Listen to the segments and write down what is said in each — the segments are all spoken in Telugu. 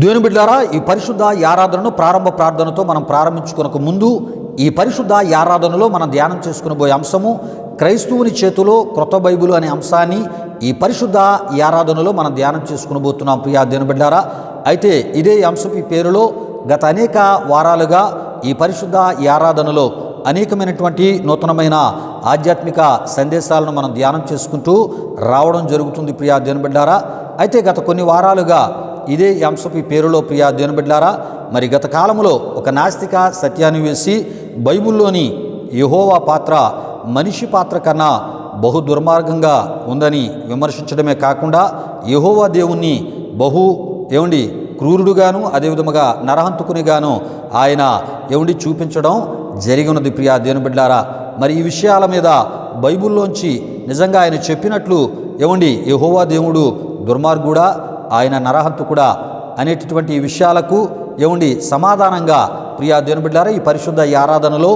దేవుని బిడ్డలారా, ఈ పరిశుద్ధ ఆరాధనను ప్రారంభ ప్రార్థనతో మనం ప్రారంభించుకొనక ముందు ఈ పరిశుద్ధ ఆరాధనలో మనం ధ్యానం చేసుకునబోయే అంశము క్రైస్తవుని చేతిలో క్రొత్త బైబిల్ అనే అంశాన్ని ఈ పరిశుద్ధ ఆరాధనలో మనం ధ్యానం చేసుకునబోతున్నాం. ప్రియా దేవుని బిడ్డలారా, అయితే ఇదే అంశపు పేరులో గత అనేక వారాలుగా ఈ పరిశుద్ధ ఆరాధనలో అనేకమైనటువంటి నూతనమైన ఆధ్యాత్మిక సందేశాలను మనం ధ్యానం చేసుకుంటూ రావడం జరుగుతుంది. ప్రియా దేవుని బిడ్డలారా, అయితే గత కొన్ని వారాలుగా ఇదే అంశపు పేరులో ప్రియా దేవుని బిడ్డలారా, మరి గత కాలంలో ఒక నాస్తిక సత్యాన్ని వేసి బైబిల్లోని యెహోవా పాత్ర మనిషి పాత్ర కన్నా బహు దుర్మార్గంగా ఉందని విమర్శించడమే కాకుండా యెహోవా దేవుణ్ణి క్రూరుడుగాను అదేవిధముగా నరహంతకునిగాను ఆయన చూపించడం జరిగినది. ప్రియా దేవుని బిడ్డలారా, మరి ఈ విషయాల మీద బైబిల్లోంచి నిజంగా ఆయన చెప్పినట్లు యెహోవా దేవుడు దుర్మార్గుడా, ఆయన నరహంతకుడా అనేటటువంటి ఈ విషయాలకు సమాధానంగా ప్రియా దేవుని బిడ్డలారా, ఈ పరిశుద్ధ ఆరాధనలో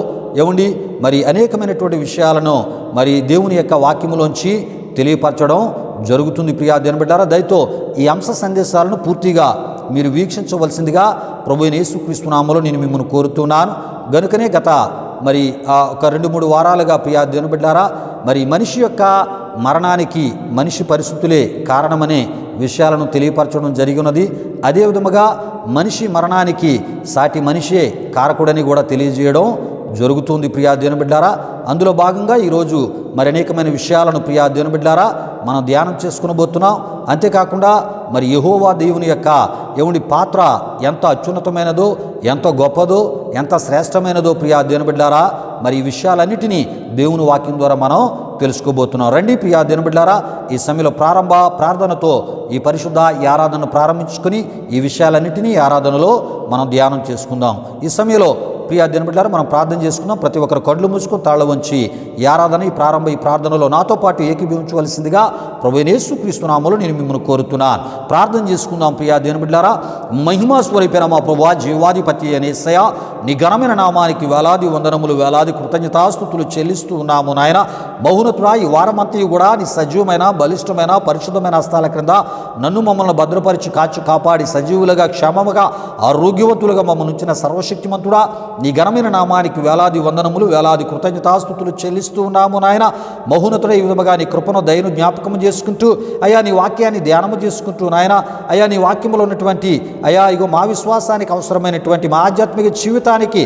మరి అనేకమైనటువంటి విషయాలను మరి దేవుని యొక్క వాక్యములోంచి తెలియపరచడం జరుగుతుంది. ప్రియా దేవుని బిడ్డలారా, దయతో ఈ అంశ సందేశాలను పూర్తిగా మీరు వీక్షించవలసిందిగా ప్రభువైన యేసుక్రీస్తు నామములో నేను మిమ్మల్ని కోరుతున్నాను. గనుకనే గత మరి ఒక 2-3 వారాలుగా ప్రియా దేవుని బిడ్డలారా, మరి మనిషి యొక్క మరణానికి మనిషి పరిస్థితులే కారణమనే విషయాలను తెలియపరచడం జరిగినది. అదేవిధముగా మనిషి మరణానికి సాటి మనిషే కారకుడని కూడా తెలియజేయడం జరుగుతుంది. ప్రియా దేవుని బిడ్డలారా, అందులో భాగంగా ఈరోజు మరి అనేకమైన విషయాలను ప్రియా దేవుని బిడ్డలారా మనం ధ్యానం చేసుకునబోతున్నాం. అంతేకాకుండా మరి యెహోవా దేవుని యొక్క పాత్ర ఎంత అత్యున్నతమైనదో, ఎంత గొప్పదో, ఎంత శ్రేష్టమైనదో ప్రియా దేవుని బిడ్డలారా, మరి ఈ విషయాలన్నిటినీ దేవుని వాక్యం ద్వారా మనం తెలుసుకోబోతున్నాం. రండి ప్రియా దేవుని బిడ్డలారా, ఈ సమయంలో ప్రారంభ ప్రార్థనతో ఈ పరిశుద్ధ ఆరాధనను ప్రారంభించుకొని ఈ విషయాలన్నిటినీ ఆరాధనలో మనం ధ్యానం చేసుకుందాం. ఈ సమయంలో ప్రియా దేవుని బిడ్డలారా మనం ప్రార్థన చేసుకుందాం. ప్రతి ఒక్కరు కళ్ళు మూసుకొని తాళ్ళ వంచి ఈ ఆరాధన ఈ ప్రార్థనలో నాతో పాటు ఏకీభవించవలసిందిగా ప్రభువైన యేసుక్రీస్తు నామములో నేను మిమ్మల్ని కోరుతున్నాను. ప్రార్థన చేసుకుందాం. ప్రియా దేవుని బిడ్డలారా, మహిమా స్వరూపైన మా ప్రభువా, జీవాధిపతి అనే యేసయ్యా, నీ ఘనమైన నామానికి వేలాది వందనములు, వేలాది కృతజ్ఞతాస్తుతులు చెల్లిస్తూ ఉన్నాము నాయన. మౌనతుడా, ఈ వారమంతా కూడా నీ సజీవమైన బలిష్టమైన పరిశుద్ధమైన హస్తాల క్రింద నన్ను మమ్మల్ని భద్రపరిచి కాపాడి సజీవులుగా క్షేమముగా ఆరోగ్యవంతులుగా మమ్మల్ని ఉంచిన సర్వశక్తిమంతుడా, నీ ఘనమైన నామానికి వేలాది వందనములు, వేలాది కృతజ్ఞతాస్తుతులు చెల్లిస్తూ ఉన్నాము నాయన. మహోన్నతుడ, ఈ విధముగా నీ కృపను దయను జ్ఞాపకం చేసుకుంటూ అయ్యా నీ వాక్యాన్ని ధ్యానము చేసుకుంటూ నాయన, అయ్యా నీ వాక్యంలో ఉన్నటువంటి మా విశ్వాసానికి అవసరమైనటువంటి మా ఆధ్యాత్మిక జీవితానికి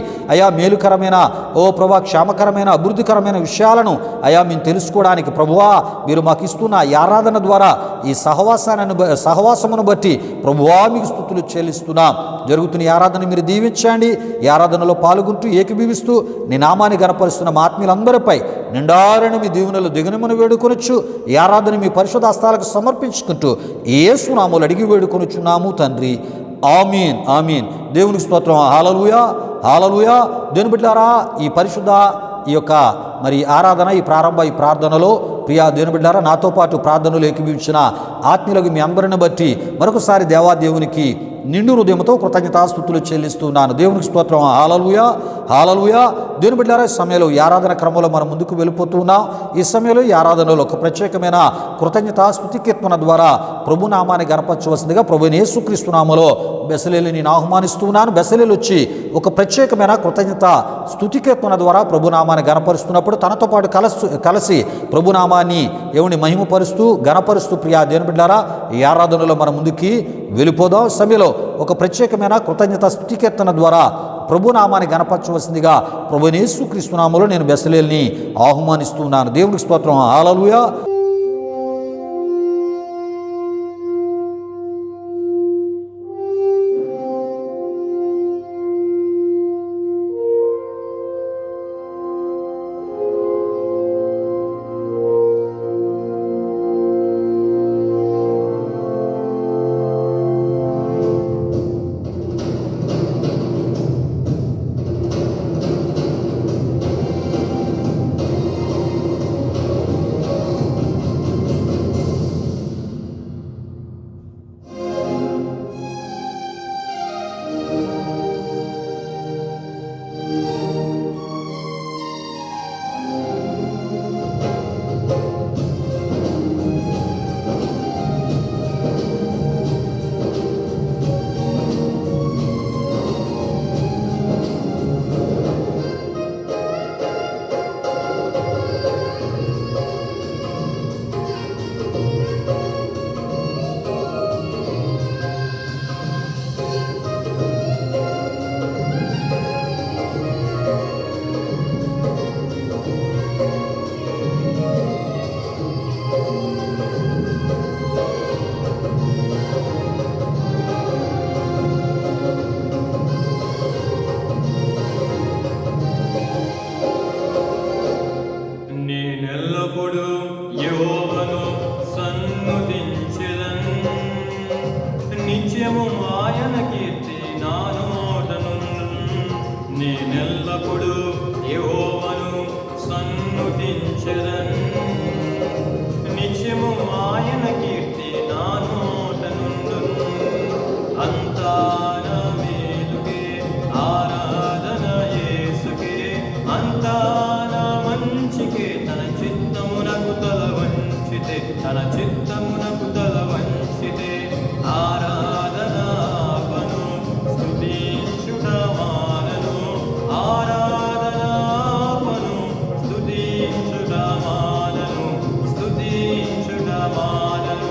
మేలుకరమైన క్షేమకరమైన అభివృద్ధికరమైన విషయాలను మేము తెలుసుకోవడానికి ప్రభువా మీరు మాకు ఇస్తున్న ఈ ఆరాధన ద్వారా ఈ సహవాసమును బట్టి ప్రభువా మీకు స్తుతులు చెల్లిస్తున్నాం. జరుగుతున్న ఈ ఆరాధన మీరు దీవించండి. ఈ ఆరాధనలో పాల్గొంటూ ఏకీభవిస్తూ నీ నామాన్ని గణపరుస్తున్న మా ఆత్మీయులందరిపై నిండారని మీ దీవెనలు దిగునమని వేడుకొనొచ్చు. ఈ ఆరాధన మీ పరిశుద్ధ హస్తాలకు సమర్పించుకుంటూ యేసు నామములో అడిగి వేడుకొనుచున్నాము తండ్రి, ఆమీన్ ఆమీన్. దేవునికి స్తోత్రం. హల్లెలూయా హల్లెలూయా. దేవుని బిడ్డలారా, ఈ పరిశుద్ధ మరి ఆరాధన ఈ ప్రార్థనలో ప్రియా దేవుని బిడ్డలారా, నాతో పాటు ప్రార్థనలు ఏకీభవించిన ఆత్మీయులకు మీ అందరిని బట్టి మరొకసారి దేవాదేవునికి నిండు హృదయంతో కృతజ్ఞతాస్తుతులు చెల్లిస్తున్నాను. దేవునికి స్తోత్రం. హల్లెలూయా హల్లెలూయా. దేవుని బిడ్డలారా, ఈ సమయంలో ఈ ఆరాధన క్రమంలో మనం ముందుకు వెళ్ళిపోతున్నాం. ఈ సమయంలో ఈ ఆరాధనలో ఒక ప్రత్యేకమైన కృతజ్ఞతాస్తుతి కీర్తన ద్వారా ప్రభు నామాన్ని గణపరచవలసిందిగా ప్రభువైన యేసుక్రీస్తు నామములో బెసలేలు నేను ఆహ్వానిస్తున్నాను. బెసలేలు వచ్చి ఒక ప్రత్యేకమైన కృతజ్ఞత స్తుతి కీర్తన ద్వారా ప్రభు నామాన్ని గణపరుస్తున్నప్పుడు తనతో పాటు కలిసి ప్రభు నామాన్ని మహిమపరుస్తూ గణపరుస్తూ ప్రియా దేవుని బిడ్డలారా, ఈ ఆరాధనలో మనం ముందుకి వెళ్ళిపోదాం. సమయంలో ఒక ప్రత్యేకమైన కృతజ్ఞత స్తుతి కీర్తన ద్వారా ప్రభు నామాన్ని గణపరచవలసిందిగా ప్రభువైన యేసుక్రీస్తు నామములో నేను బెసలేల్ని ఆహ్వానిస్తున్నాను. దేవునికి స్తోత్రం. హల్లెలూయా. ఎల్లప్పుడూ యెహోవాను సన్నుతించెదన్. నిత్యము ఆయన కీర్తి నా నోట నుండును. అంతా నా మేలుకే, ఆరాధన యేసుకే, అంతా నా మంచికే. తన చిత్తమునకు తల వంచితే, తన చిత్తమునకు తల వంచితే ఆరాధన ఆపను, స్తుతించుట మానను. ఆరాధన ఆపను, స్తుతించుట మానను, స్తుతించుట మానను.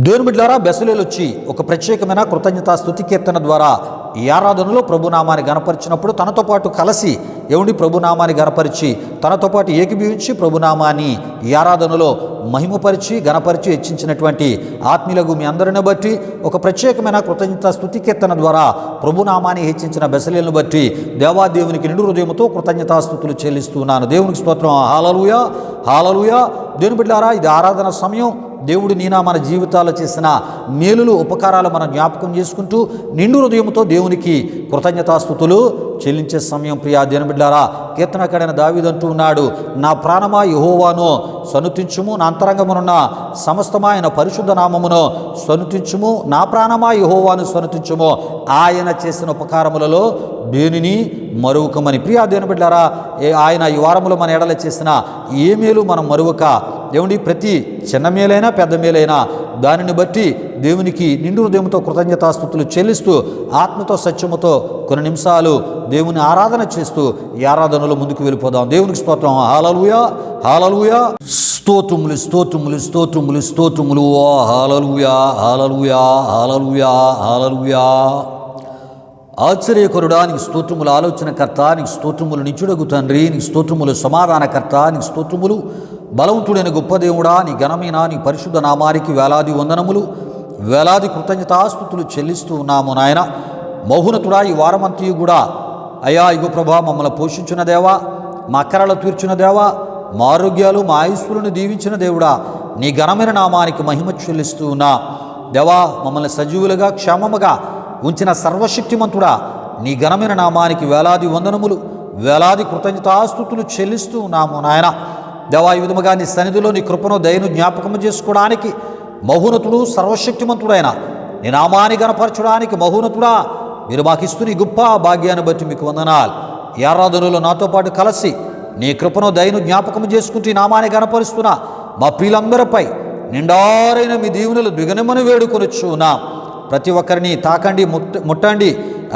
దేవుని బిడ్డలారా, బెసలేలు వచ్చి ఒక ప్రత్యేకమైన కృతజ్ఞతా స్తుతి కీర్తన ద్వారా ఈ ఆరాధనలో ప్రభునామాన్ని గణపరిచినప్పుడు తనతో పాటు కలిసి ప్రభునామాన్ని గణపరిచి తనతో పాటు ఏకీభవించి ప్రభునామాన్ని ఈ ఆరాధనలో మహిమపరిచి గణపరిచి హెచ్చించినటువంటి ఆత్మీయులకు మీ అందరిని బట్టి ఒక ప్రత్యేకమైన కృతజ్ఞతా స్తుతి కీర్తన ద్వారా ప్రభునామాన్ని హెచ్చించిన బెసలేలను బట్టి దేవాదేవునికి నిండు హృదయంతో కృతజ్ఞతాస్తుతులు చెల్లిస్తున్నాను. దేవునికి స్తోత్రం. హల్లెలూయా, హల్లెలూయా. దేవుని బిడ్డలారా, ఇది ఆరాధన సమయం. దేవుడు మన జీవితాల్లో చేసిన మేలులు ఉపకారాలు మనం జ్ఞాపకం చేసుకుంటూ నిండు హృదయంతో దేవునికి కృతజ్ఞతాస్తుతులు చెల్లించే సమయం. ప్రియా దేవుని బిడ్డలారా, కీర్తనకారుడైన దావీదు అంటూ ఉన్నాడు, నా ప్రాణమా యెహోవాను సన్నుతించుము, నా అంతరంగమునున్న సమస్తమా ఆయన పరిశుద్ధ నామమును సన్నుతించుము, నా ప్రాణమా యెహోవాను సన్నుతించుము, ఆయన చేసిన ఉపకారములలో దేనిని మరువకమని. ప్రియా దేవుని బిడ్డలారా, ఆయన ఈ వారములో మన ఎడల చేసిన ఏ మేలు మనం మరువక ప్రతి చిన్న మేలైనా పెద్ద మేలైనా దానిని బట్టి దేవునికి నిండు హృదయంతో కృతజ్ఞతాస్తుతులు చెల్లిస్తూ ఆత్మతో సత్యముతో కొన్ని నిమిషాలు దేవుని ఆరాధన చేస్తూ ఈ ఆరాధనలో ముందుకు వెళ్ళిపోదాం. దేవునికి స్తోత్రం. హల్లెలూయా, హల్లెలూయా. స్తోత్రములు, స్తోత్రములు, స్తోత్రములు, స్తోత్రములు. హల్లెలూయా, హల్లెలూయా, హల్లెలూయా, హల్లెలూయా. ఆశ్చర్యకరుడా, నీకు స్తోత్రములు. ఆలోచనకర్త నీకు స్తోత్రములు. నిత్యుడగు తండ్రి నీకు స్తోత్రములు. సమాధానకర్త నీకు స్తోత్రములు. బలవంతుడైన గొప్ప దేవుడా, నీ ఘనమైన నీ పరిశుద్ధ నామానికి వేలాది వందనములు, వేలాది కృతజ్ఞతాస్తుతులు చెల్లిస్తూ ఉన్నాము నాయన. మౌనతుడా, ఈ వారమంతయు కూడా అయ్యా ఇగో ప్రభా మమ్మల్ని పోషించిన దేవా, మా అక్కరలు తీర్చిన దేవా, మా ఆరోగ్యాలు మా ఆయుష్లను దీవించిన దేవుడా, నీ ఘనమైన నామానికి మహిమ చెల్లిస్తూ ఉన్నా దేవా. మమ్మల్ని సజీవులుగా క్షేమముగా ఉంచిన సర్వశక్తిమంతుడా, నీ ఘనమైన నామానికి వేలాది వందనములు, వేలాది కృతజ్ఞతాస్తుతులు చెల్లిస్తూ ఉన్నాము నాయన. దేవా, ఈ విధముగా నీ సన్నిధిలో నీ కృపను దయను జ్ఞాపకం చేసుకోవడానికి మహోన్నతుడు సర్వశక్తిమంతుడైన నీ నామాన్ని గణపరచడానికి మహోన్నతుడా మీరు మాకు ఇస్తున్న గొప్ప భాగ్యాన్ని బట్టి మీకు వందనాలు. ఈ ఆరాధనలో నాతో పాటు కలిసి నీ కృపను దయను జ్ఞాపకం చేసుకుంటూ ఈ నామాన్ని గణపరుస్తున్నా మా ప్రియులందరిపై నిండారైన మీ దీవెనలు దిగనమని వేడుకొనుచున్నాం. ప్రతి ఒక్కరిని తాకండి, ముట్టండి,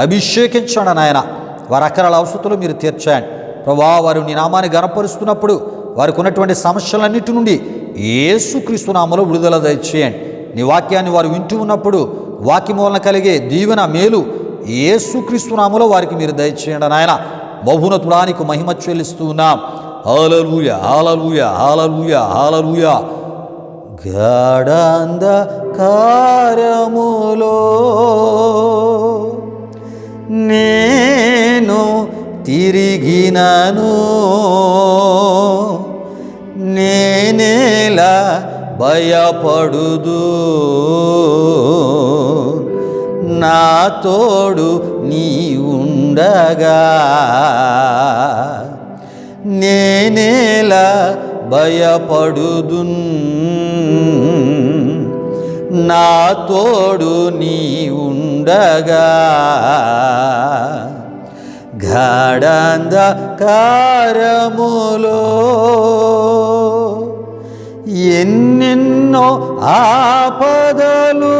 అభిషేకించండి నాయన. వారి అక్కరాల అవసరతలు మీరు తీర్చండి ప్రభా. వారు నీ నామాన్ని గణపరుస్తున్నప్పుడు వారికి ఉన్నటువంటి సమస్యలన్నిటి నుండి యేసుక్రీస్తు నామములో విడుదల దయచేయండి. నీ వాక్యాన్ని వారు వింటూ ఉన్నప్పుడు వాక్యం వలన కలిగే దీవెన మేలు యేసుక్రీస్తు నామములో వారికి మీరు దయచేయండి నాయన. బహున్నతుడా నీకు మహిమ చెల్లిస్తూ ఉన్నాం. హల్లెలూయా, హల్లెలూయా, హల్లెలూయా, హల్లెలూయా. గాఢాంధకారములో నేను తిరిగినను, నేనేలా భయపడుదు, నా తోడు నీ ఉండగా, నేనేలా భయపడుదు, నా తోడు నీ ఉండగా. గాఢాంధకారములో ఎన్నెన్నో ఆపదలు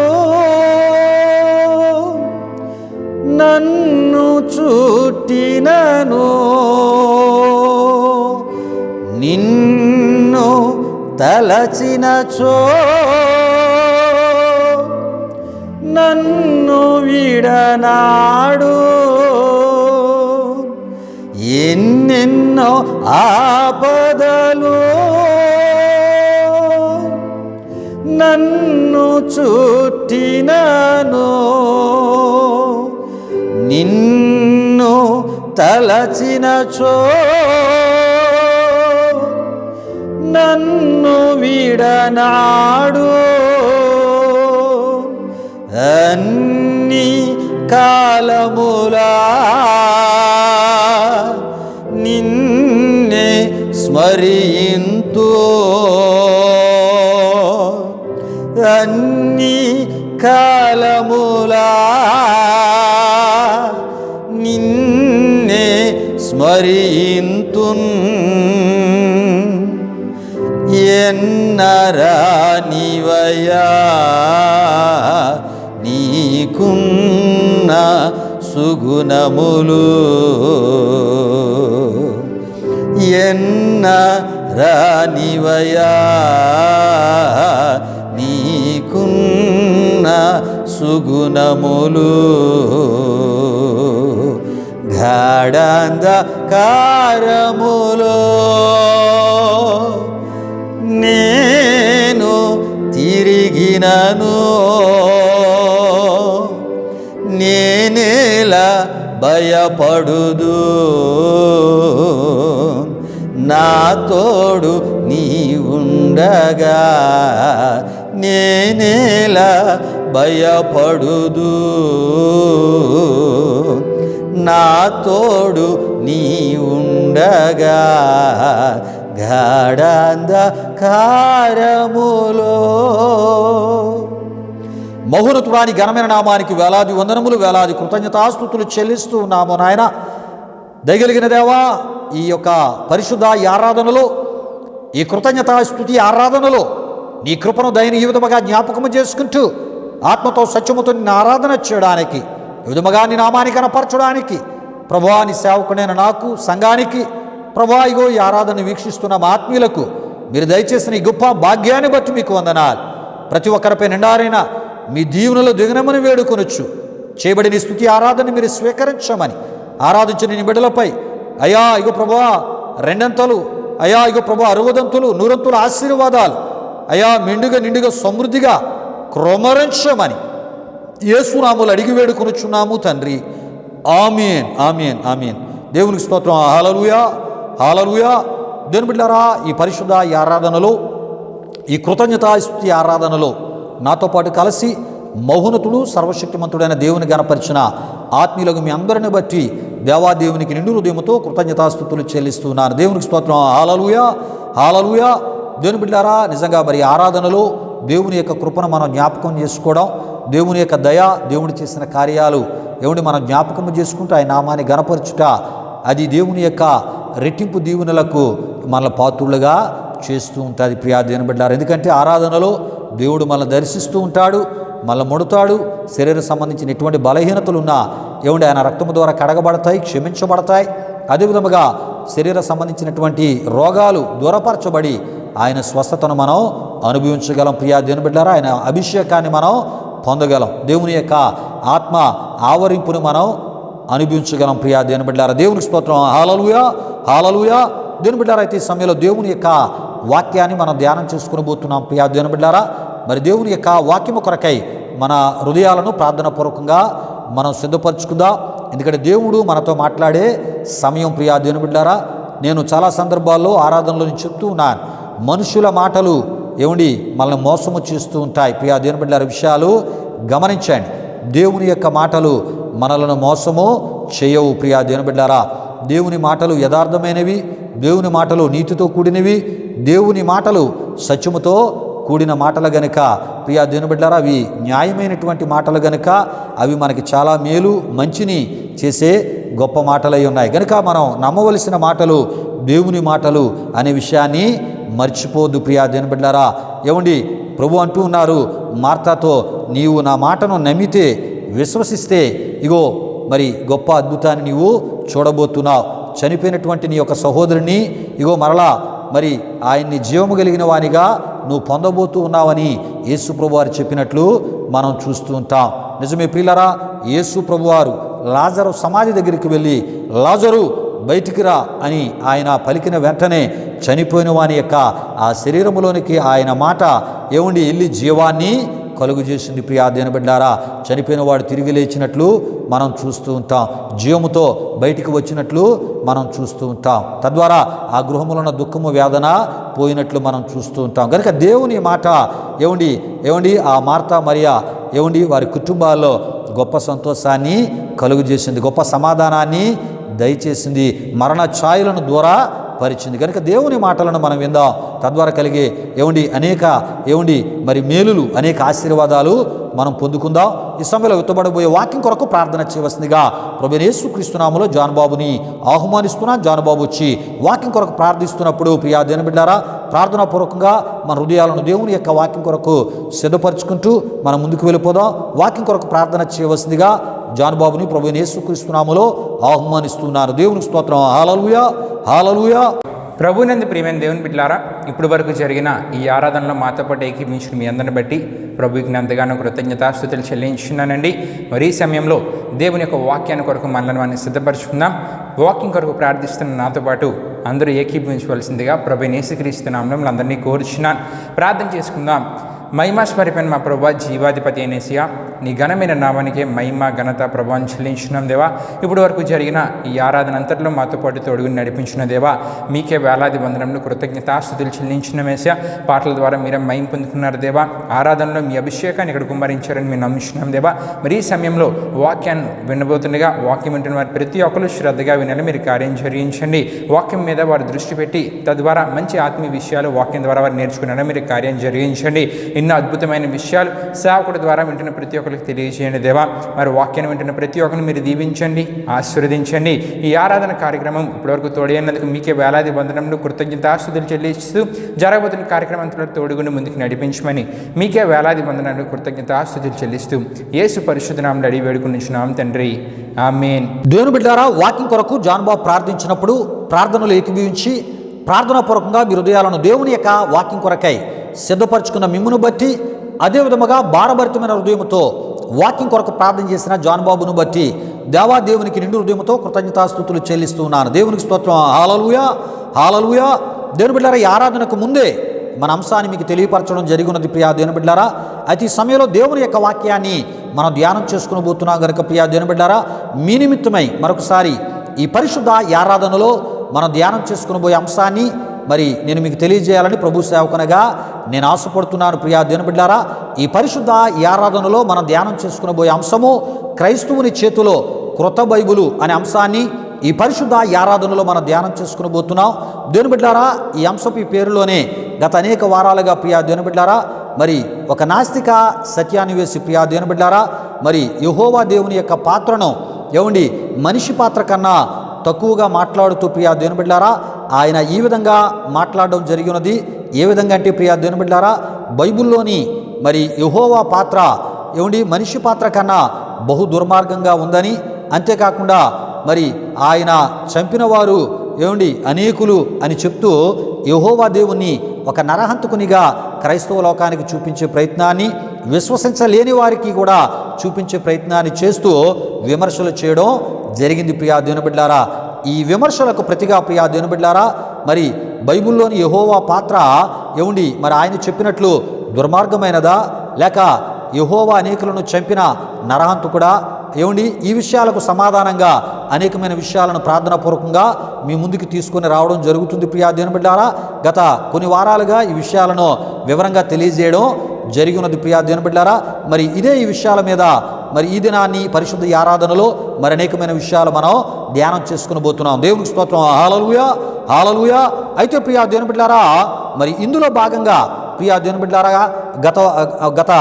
నన్ను చుట్టినను, నిన్ను తలచినచో నన్ను విడనాడు. ఎన్నెన్నో ఆపదలు నన్ను చుట్టినను, నిన్ను తలచినచో నన్ను విడనాడు. అన్ని కాలములా నిన్నే స్మరింతు, అన్ని కాలములా నిన్నే స్మరింతున్. ఎన్నరానివయా నీకున్న సుగుణములు, ఎన్నరానివయా నీకున్న సుగుణములు గాఢాంధకారములో నేను తిరిగినను నేనేలా భయపడుదు నా తోడు నీ ఉండగా నేనేలా భయపడుదు నా తోడు నీ ఉండగా గాఢాంధకారములో. మహోన్నతుడాని ఘనమైన నామానికి వేలాది వందనములు, వేలాది కృతజ్ఞతాస్తుతులు చెల్లిస్తూ ఉన్నాము నాయన. దయగలిగిన దేవా, ఈ యొక్క పరిశుద్ధ ఈ ఆరాధనలో, ఈ కృతజ్ఞతాస్తుతి ఆరాధనలో నీ కృపను దయని ఈ విధముగా జ్ఞాపకము చేసుకుంటూ ఆత్మతో సత్యముతో నిన్ను ఆరాధన చేయడానికి, ఈ విధముగా నీ నామాన్ని కనపరచడానికి ప్రభువా, నీ సేవకుడైన నాకు, సంఘానికి ప్రభువా, ఇగో ఈ ఆరాధన వీక్షిస్తున్న మా ఆత్మీయులకు మీరు దయచేసిన ఈ గొప్ప భాగ్యాన్ని బట్టి మీకు వందనాలు. ప్రతి ఒక్కరిపై నిండారైన మీ దీవెనలో దిగనమని వేడుకొనొచ్చు. చేయబడిన స్తుతి ఆరాధన మీరు స్వీకరించమని, ఆరాధించిన నీ బిడ్డలపై అయ్యా ఇగో ప్రభువా రెండంతలు, అయ్యా ఇగో ప్రభువా 60 100 ఆశీర్వాదాలు అయ్యా మెండుగా నిండుగా సమృద్ధిగా క్రమరించమని యేసునామములో అడిగి వేడుకొనుచున్నాము తండ్రి. ఆమేన్, ఆమేన్, ఆమేన్. దేవునికి స్తోత్రం. హల్లెలూయా, హల్లెలూయా. దేవుని బిడ్డలారా, ఈ పరిశుద్ధ ఈ ఆరాధనలో, ఈ కృతజ్ఞతాస్తుతి ఆరాధనలో నాతో పాటు కలిసి మహోన్నతుడు సర్వశక్తిమంతుడైన దేవుని గణపరిచిన ఆత్మీయులకు మీ అందరిని బట్టి దేవాదేవునికి నిండు హృదయముతో కృతజ్ఞతాస్తుతులు చెల్లిస్తున్నాను. దేవునికి స్తోత్రం. హల్లెలూయా, హల్లెలూయా. దేవుని బిడ్డలారా, నిజంగా మరి ఆరాధనలో దేవుని యొక్క కృపను మనం జ్ఞాపకం చేసుకోవడం, దేవుని యొక్క దయ, దేవుడు చేసిన కార్యాలు దేవుని మనం జ్ఞాపకం చేసుకుంటూ ఆయన నామాన్ని గణపరచుట, అది దేవుని యొక్క రెట్టింపు దీవెనలకు మన పాత్రులుగా చేస్తూ ఉంటుంది. ప్రియా దేవుని బిడ్డలారా, ఎందుకంటే ఆరాధనలో దేవుడు మనల్ని దర్శిస్తూ ఉంటాడు, మనల్ని ముడతాడు. శరీరం సంబంధించిన ఎటువంటి బలహీనతలు ఉన్నా ఏమంటే ఆయన రక్తము ద్వారా కడగబడతాయి, క్షమించబడతాయి. అదేవిధముగా శరీరం సంబంధించినటువంటి రోగాలు దూరపరచబడి ఆయన స్వస్థతను మనం అనుభవించగలం. ప్రియా దేవుని బిడ్డలారా, ఆయన అభిషేకాన్ని మనం పొందగలం. దేవుని యొక్క ఆత్మ ఆవరింపును మనం అనుభవించగలం. ప్రియా దేవుని బిడ్డలారా, దేవునికి స్తోత్రం. హల్లెలూయా, హల్లెలూయా. దేవుని బిడ్డలారా, అయితే ఈ సమయంలో దేవుని యొక్క వాక్యాన్ని మనం ధ్యానం చేసుకుని పోతున్నాం. ప్రియా దేవుని బిడ్డలారా, మరి దేవుని యొక్క వాక్యము కొరకై మన హృదయాలను ప్రార్థనాపూర్వకంగా మనం సిద్ధపరచుకుందాం. ఎందుకంటే దేవుడు మనతో మాట్లాడే సమయం. ప్రియా దేవుని బిడ్డలారా, నేను చాలా సందర్భాల్లో ఆరాధనలో చెప్తూ ఉన్నాను, మనుషుల మాటలు ఏమండి మనల్ని మోసము చేస్తూ ఉంటాయి. ప్రియా దేవుని బిడ్డలారా, విషయాలు గమనించండి. దేవుని యొక్క మాటలు మనలను మోసము చేయవు. ప్రియా దేవుని బిడ్డలారా, దేవుని మాటలు యథార్థమైనవి, దేవుని మాటలు నీతితో కూడినవి, దేవుని మాటలు సత్యముతో కూడిన మాటలు గనుక ప్రియా దేవుని బిడ్డలారా, అవి న్యాయమైనటువంటి మాటలు గనుక అవి మనకి చాలా మేలు మంచిని చేసే గొప్ప మాటలై ఉన్నాయి. గనుక మనం నమ్మవలసిన మాటలు దేవుని మాటలు అనే విషయాన్ని మర్చిపోద్దు. ప్రియా దేవుని బిడ్డలారా, ఏమండి ప్రభు అంటూ ఉన్నారు మార్తాతో, నీవు నా మాటను నమ్మితే, విశ్వసిస్తే ఇగో మరి గొప్ప అద్భుతాన్ని నీవు చూడబోతున్నావు. చనిపోయినటువంటి నీ యొక్క సహోదరుని ఇగో మరలా మరి ఆయన్ని జీవము కలిగిన వానిగా నువ్వు పొందబోతూ ఉన్నావని యేసు ప్రభువారు చెప్పినట్లు మనం చూస్తూ ఉంటాం. నిజమే ప్రియులారా, యేసు ప్రభువారు లాజరు సమాధి దగ్గరికి వెళ్ళి లాజరు బయటికి రా అని ఆయన పలికిన వెంటనే చనిపోయిన వాని యొక్క ఆ శరీరములోనికి ఆయన మాట ఏముండి వెళ్ళి జీవాన్ని కలుగు చేసింది. ప్రియా దేవుని బిడ్డలారా, చనిపోయిన వాడు తిరిగి లేచినట్లు మనం చూస్తూ ఉంటాం, జీవముతో బయటికి వచ్చినట్లు మనం చూస్తూ ఉంటాం. తద్వారా ఆ గృహములో ఉన్న దుఃఖము వేదన పోయినట్లు మనం చూస్తూ ఉంటాం. కనుక దేవుని మాట ఏమండి ఆ మార్తా మరియా ఏమండి వారి కుటుంబాల్లో గొప్ప సంతోషాన్ని కలుగు చేసింది, గొప్ప సమాధానాన్ని దయచేసింది, మరణ ఛాయలను ద్వారా పరిచింది. కనుక దేవుని మాటలను మనం విందాం. తద్వారా కలిగే అనేక మరి మేలులు, అనేక ఆశీర్వాదాలు మనం పొందుకుందాం. ఈ సమయంలో విత్తబడబోయే వాక్యం కొరకు ప్రార్థన చేయవలసిందిగా ప్రభువైన యేసుక్రీస్తు నామములో జానుబాబుని ఆహ్వానిస్తున్నాను. జానుబాబు వచ్చి వాక్యం కొరకు ప్రార్థిస్తున్నప్పుడు ప్రియా దేవుని బిడ్డలారా, ప్రార్థనాపూర్వకంగా మన హృదయాలను దేవుని యొక్క వాక్యం కొరకు సిద్ధపరచుకుంటూ మనం ముందుకు వెళ్ళిపోదాం. వాక్యం కొరకు ప్రార్థన చేయవలసిందిగా జానుబాబుని ప్రభువైన యేసుక్రీస్తు నామములో ఆహ్వానిస్తున్నారు. దేవునికి స్తోత్రం. హల్లెలూయా, హల్లెలూయా. ప్రభునందు ప్రియమైన దేవుని బిడ్డలారా, ఇప్పటి వరకు జరిగిన ఈ ఆరాధనలో మాతో పాటు ఏకీభించిన మీ అందరిని బట్టి ప్రభుకి ఎంతగానో కృతజ్ఞతాస్తుతులు చెల్లించున్నానండి. మరి ఈ సమయంలో దేవుని యొక్క వాక్యాన్ని కొరకు మనల్ని సిద్ధపరచుకుందాం. వాకింగ్ కొరకు ప్రార్థిస్తున్న నాతో పాటు అందరూ ఏకీభవించవలసిందిగా ప్రభు యేసుక్రీస్తు నామములో అందరినీ కోరుచున్నాను. ప్రార్థన చేసుకుందాం. మహిమాస్వరూపైన మా ప్రభువా, జీవాధిపతి అయిన యేసయ్యా, నీ ఘనమైన నామానికే మహిమ ఘనత ప్రభావం చెల్లించున్నాం దేవా. ఇప్పటి వరకు జరిగిన ఈ ఆరాధన అంతట్లో మాతో పాటు తోడుగుని నడిపించిన దేవా, మీకే వేలాది వందనములు కృతజ్ఞతాస్తుతులు చెల్లించిన యేసయ్యా. పాటల ద్వారా మీరే మహిమ పొందుకున్నారు దేవా. ఆరాధనలో మీ అభిషేకాన్ని ఇక్కడ కుమ్మరించారని మేము నమ్ముచున్నాం దేవా. మరి ఈ సమయంలో వాక్యాన్ని వినబోతుండగా వాక్యం వింటున్న వారు ప్రతి ఒక్కరు శ్రద్ధగా వినాలి. మీరు కార్యం జరిగించండి. వాక్యం మీద వారు దృష్టి పెట్టి తద్వారా మంచి ఆత్మీయ విషయాలు వాక్యం ద్వారా వారు నేర్చుకున్నారా. మీరు కార్యం జరిగించండి. ఎన్నో అద్భుతమైన విషయాలు సేవకుడి ద్వారా వింటున్న ప్రతి ఒక్కరికి తెలియజేయండి దేవా. మరి వాక్యాన్ని వింటున్న ప్రతి ఒక్కరిని మీరు దీవించండి, ఆశీర్వదించండి. ఈ ఆరాధన కార్యక్రమం ఇప్పటివరకు తోడైనందుకు మీకే వేలాది వందనములు కృతజ్ఞతాస్తుతులు చెల్లిస్తూ జరగబోతున్న కార్యక్రమంతో తోడుగుని ముందుకు నడిపించమని మీకే వేలాది వందనములు కృతజ్ఞతాస్తుతులు చెల్లిస్తూ యేసు పరిశుద్ధ నామములో అడిగి వేడుకొనుచున్నాం తండ్రి, ఆమేన్. దేవుని బిడ్డారా, వాకింగ్ కొరకు జాన్ బాబు ప్రార్థించినప్పుడు ప్రార్థనలు ఏకీభవించి ప్రార్థనాపూర్వకంగా మీ హృదయాలను దేవుని యొక్క వాకింగ్ కొరకై సిద్ధపరచుకున్న మిమ్మును బట్టి, అదే విధముగా భారభరితమైన హృదయంతో వాకింగ్ కొరకు ప్రార్థన చేసిన జాన్ బాబును బట్టి దేవాదేవునికి నిండు హృదయంతో కృతజ్ఞతాస్తుతులు చెల్లిస్తున్నాను. దేవునికి స్తోత్రం. హల్లెలూయా, హల్లెలూయా. దేవుని బిడ్డారా, ఈ ఆరాధనకు ముందే మన అంశాన్ని మీకు తెలియపరచడం జరిగినది ప్రియా దేవుని బిడ్డారా. అయితే ఈ సమయంలో దేవుని యొక్క వాక్యాన్ని మనం ధ్యానం చేసుకుని పోతున్నాం కనుక ప్రియా దేవుని బిడ్డారా, మీ నిమిత్తమై మరొకసారి ఈ పరిశుద్ధ ఆరాధనలో మనం ధ్యానం చేసుకుని పోయే అంశాన్ని మరి నేను మీకు తెలియజేయాలని ప్రభు సేవకునిగా నేను ఆశపడుతున్నాను ప్రియా దేవుని బిడ్డారా. ఈ పరిశుద్ధ ఈ ఆరాధనలో మనం ధ్యానం చేసుకుని పోయే అంశము క్రైస్తవుని చేతిలో క్రొత్త బైబిలు అనే అంశాన్ని ఈ పరిశుద్ధ ఈ ఆరాధనలో మనం ధ్యానం చేసుకుని పోతున్నాం. దేవుని బిడ్డారా, ఈ అంశపు ఈ పేరులోనే గత అనేక వారాలుగా ప్రియా దేవుని బిడ్డారా మరి ఒక నాస్తిక సత్యాన్ని వేసి ప్రియా దేవుని బిడ్డారా మరి యెహోవా దేవుని యొక్క పాత్రను ఏమండి మనిషి పాత్ర కన్నా తక్కువగా మాట్లాడుతూ ప్రియా దేవుని బిడ్డారా ఆయన ఈ విధంగా మాట్లాడడం జరిగినది. ఏ విధంగా అంటే ప్రియా దేవుని బిడ్డారా, బైబిల్లోని మరి యెహోవా పాత్ర ఏమండి మనిషి పాత్ర కన్నా బహు దుర్మార్గంగా ఉందని, అంతేకాకుండా మరి ఆయన చంపిన వారు ఏమండి అనేకులు అని చెప్తూ యెహోవా దేవుణ్ణి ఒక నరహంతకునిగా క్రైస్తవ లోకానికి చూపించే ప్రయత్నాన్ని, విశ్వసించలేని వారికి కూడా చూపించే ప్రయత్నాన్ని చేస్తూ విమర్శలు చేయడం జరిగింది ప్రియా దేవుని బిడ్డారా. ఈ విమర్శలకు ప్రతిగా ప్రియా దేవుని బిడ్డారా మరి బైబిల్లోని యెహోవా పాత్ర ఏమండి మరి ఆయన చెప్పినట్లు దుర్మార్గమైనదా, లేక యెహోవా అనేకులను చంపిన నరహంతకుడా ఏమండి? ఈ విషయాలకు సమాధానంగా అనేకమైన విషయాలను ప్రార్థనాపూర్వకంగా మీ ముందుకు తీసుకొని రావడం జరుగుతుంది ప్రియా దేవుని బిడ్డారా. గత కొన్ని వారాలుగా ఈ విషయాలను వివరంగా తెలియజేయడం జరిగినది ప్రియా దేవుని బిడ్డారా. మరి ఇదే ఈ విషయాల మీద మరి ఈ దినాన్ని పరిశుద్ధ ఆరాధనలో మరి అనేకమైన విషయాలు మనం ధ్యానం చేసుకుని పోతున్నాం. దేవునికి స్తోత్రం. హల్లెలూయా, హల్లెలూయా. అయితే ప్రియా దేవుని బిడ్డారా మరి ఇందులో భాగంగా ప్రియా దేవుని బిడ్డారా గత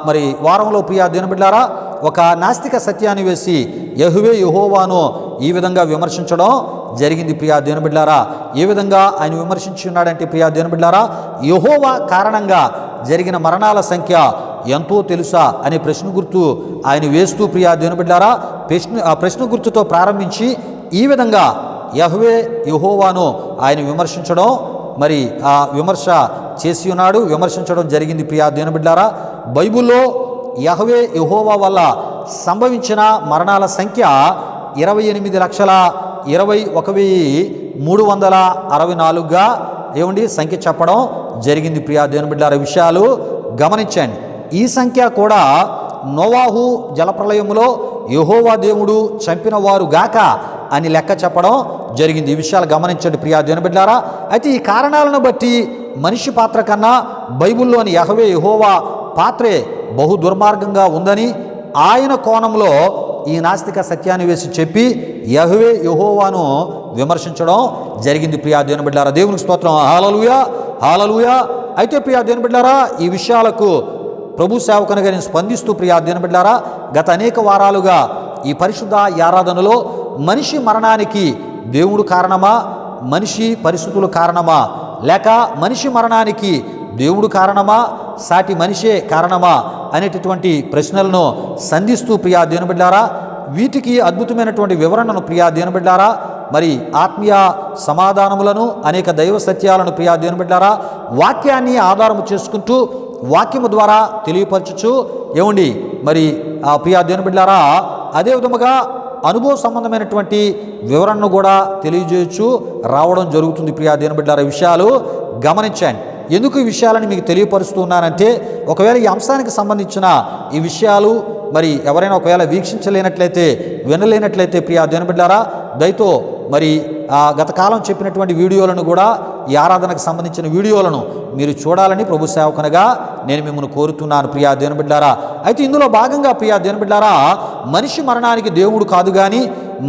మరి వారంలో ప్రియా దేవుని బిడ్డారా ఒక నాస్తిక సత్యాన్ని వేసి యెహోవాను ఈ విధంగా విమర్శించడం జరిగింది ప్రియా దేవుని బిడ్డారా. ఏ విధంగా ఆయన విమర్శించి ఉన్నాడంటే ప్రియా దేవుని బిడ్డారా, యెహోవా కారణంగా జరిగిన మరణాల సంఖ్య ఎంతో తెలుసా అనే ప్రశ్న గుర్తు ఆయన వేస్తూ ప్రియా దేవుని బిడ్డారా ప్రశ్న గుర్తుతో ప్రారంభించి ఈ విధంగా యెహోవాను ఆయన విమర్శించడం మరి ఆ విమర్శ చేసి ఉన్నాడు, విమర్శించడం జరిగింది ప్రియా దేవుని బిడ్డారా. బైబిల్లో యెహోవా వల్ల సంభవించిన మరణాల సంఖ్య 28,21,364గా ఏమండి సంఖ్య చెప్పడం జరిగింది ప్రియా దేవుని బిడ్డారా. విషయాలు గమనించండి. ఈ సంఖ్య కూడా నోవాహు జలప్రలయములో యెహోవా దేవుడు చంపిన వారు గాక అని లెక్క చెప్పడం జరిగింది. ఈ విషయాలు గమనించండి ప్రియా దేవుని బిడ్డారా. అయితే ఈ కారణాలను బట్టి మనిషి పాత్ర కన్నా బైబిల్లోని యెహోవా పాత్రే బహు దుర్మార్గంగా ఉందని ఆయన కోణంలో ఈ నాస్తిక సత్యాన్ని వేసి చెప్పి యెహోవాను విమర్శించడం జరిగింది ప్రియా దేవుని బిడ్డారా. దేవునికి స్తోత్రం. హల్లెలూయా, హల్లెలూయా. అయితే ప్రియా దేవుని బిడ్డారా ఈ విషయాలకు ప్రభు సేవకునిగా నేను స్పందిస్తూ ప్రియా దేవుని బిడ్డారా గత అనేక వారాలుగా ఈ పరిశుద్ధ ఆరాధనలో మనిషి మరణానికి దేవుడు కారణమా, మనిషి పరిస్థితులు కారణమా, లేక మనిషి మరణానికి దేవుడు కారణమా, సాటి మనిషే కారణమా అనేటటువంటి ప్రశ్నలను సంధిస్తూ ప్రియా దేవుని బిడ్డారా వీటికి అద్భుతమైనటువంటి వివరణను ప్రియా దేవుని బిడ్డారా మరి ఆత్మీయ సమాధానములను అనేక దైవ సత్యాలను ప్రియా దేవుని బిడ్డారా వాక్యాన్ని ఆధారము చేసుకుంటూ వాక్యము ద్వారా తెలియపరచుచు ఏమండి మరి ఆ ప్రియా దేవుని బిడ్డలారా అదే విధముగా అనుభవ సంబంధమైనటువంటి వివరణను కూడా తెలియజేయచ్చు రావడం జరుగుతుంది. ప్రియా దేవుని బిడ్డలారా ఈ విషయాలు గమనించండి. ఎందుకు ఈ విషయాలని మీకు తెలియపరుస్తున్నానంటే ఒకవేళ ఈ అంశానికి సంబంధించిన ఈ విషయాలు మరి ఎవరైనా ఒకవేళ వీక్షించలేనట్లయితే వినలేనట్లయితే ప్రియా దేవుని బిడ్డలారా దయతో మరి గత కాలం చెప్పినటువంటి వీడియోలను కూడా ఈ ఆరాధనకు సంబంధించిన వీడియోలను మీరు చూడాలని ప్రభు సేవకునిగా నేను మిమ్మల్ని కోరుతున్నాను ప్రియా దేవుని బిడ్డలారా. అయితే ఇందులో భాగంగా ప్రియా దేవుని బిడ్డలారా మనిషి మరణానికి దేవుడు కాదు కానీ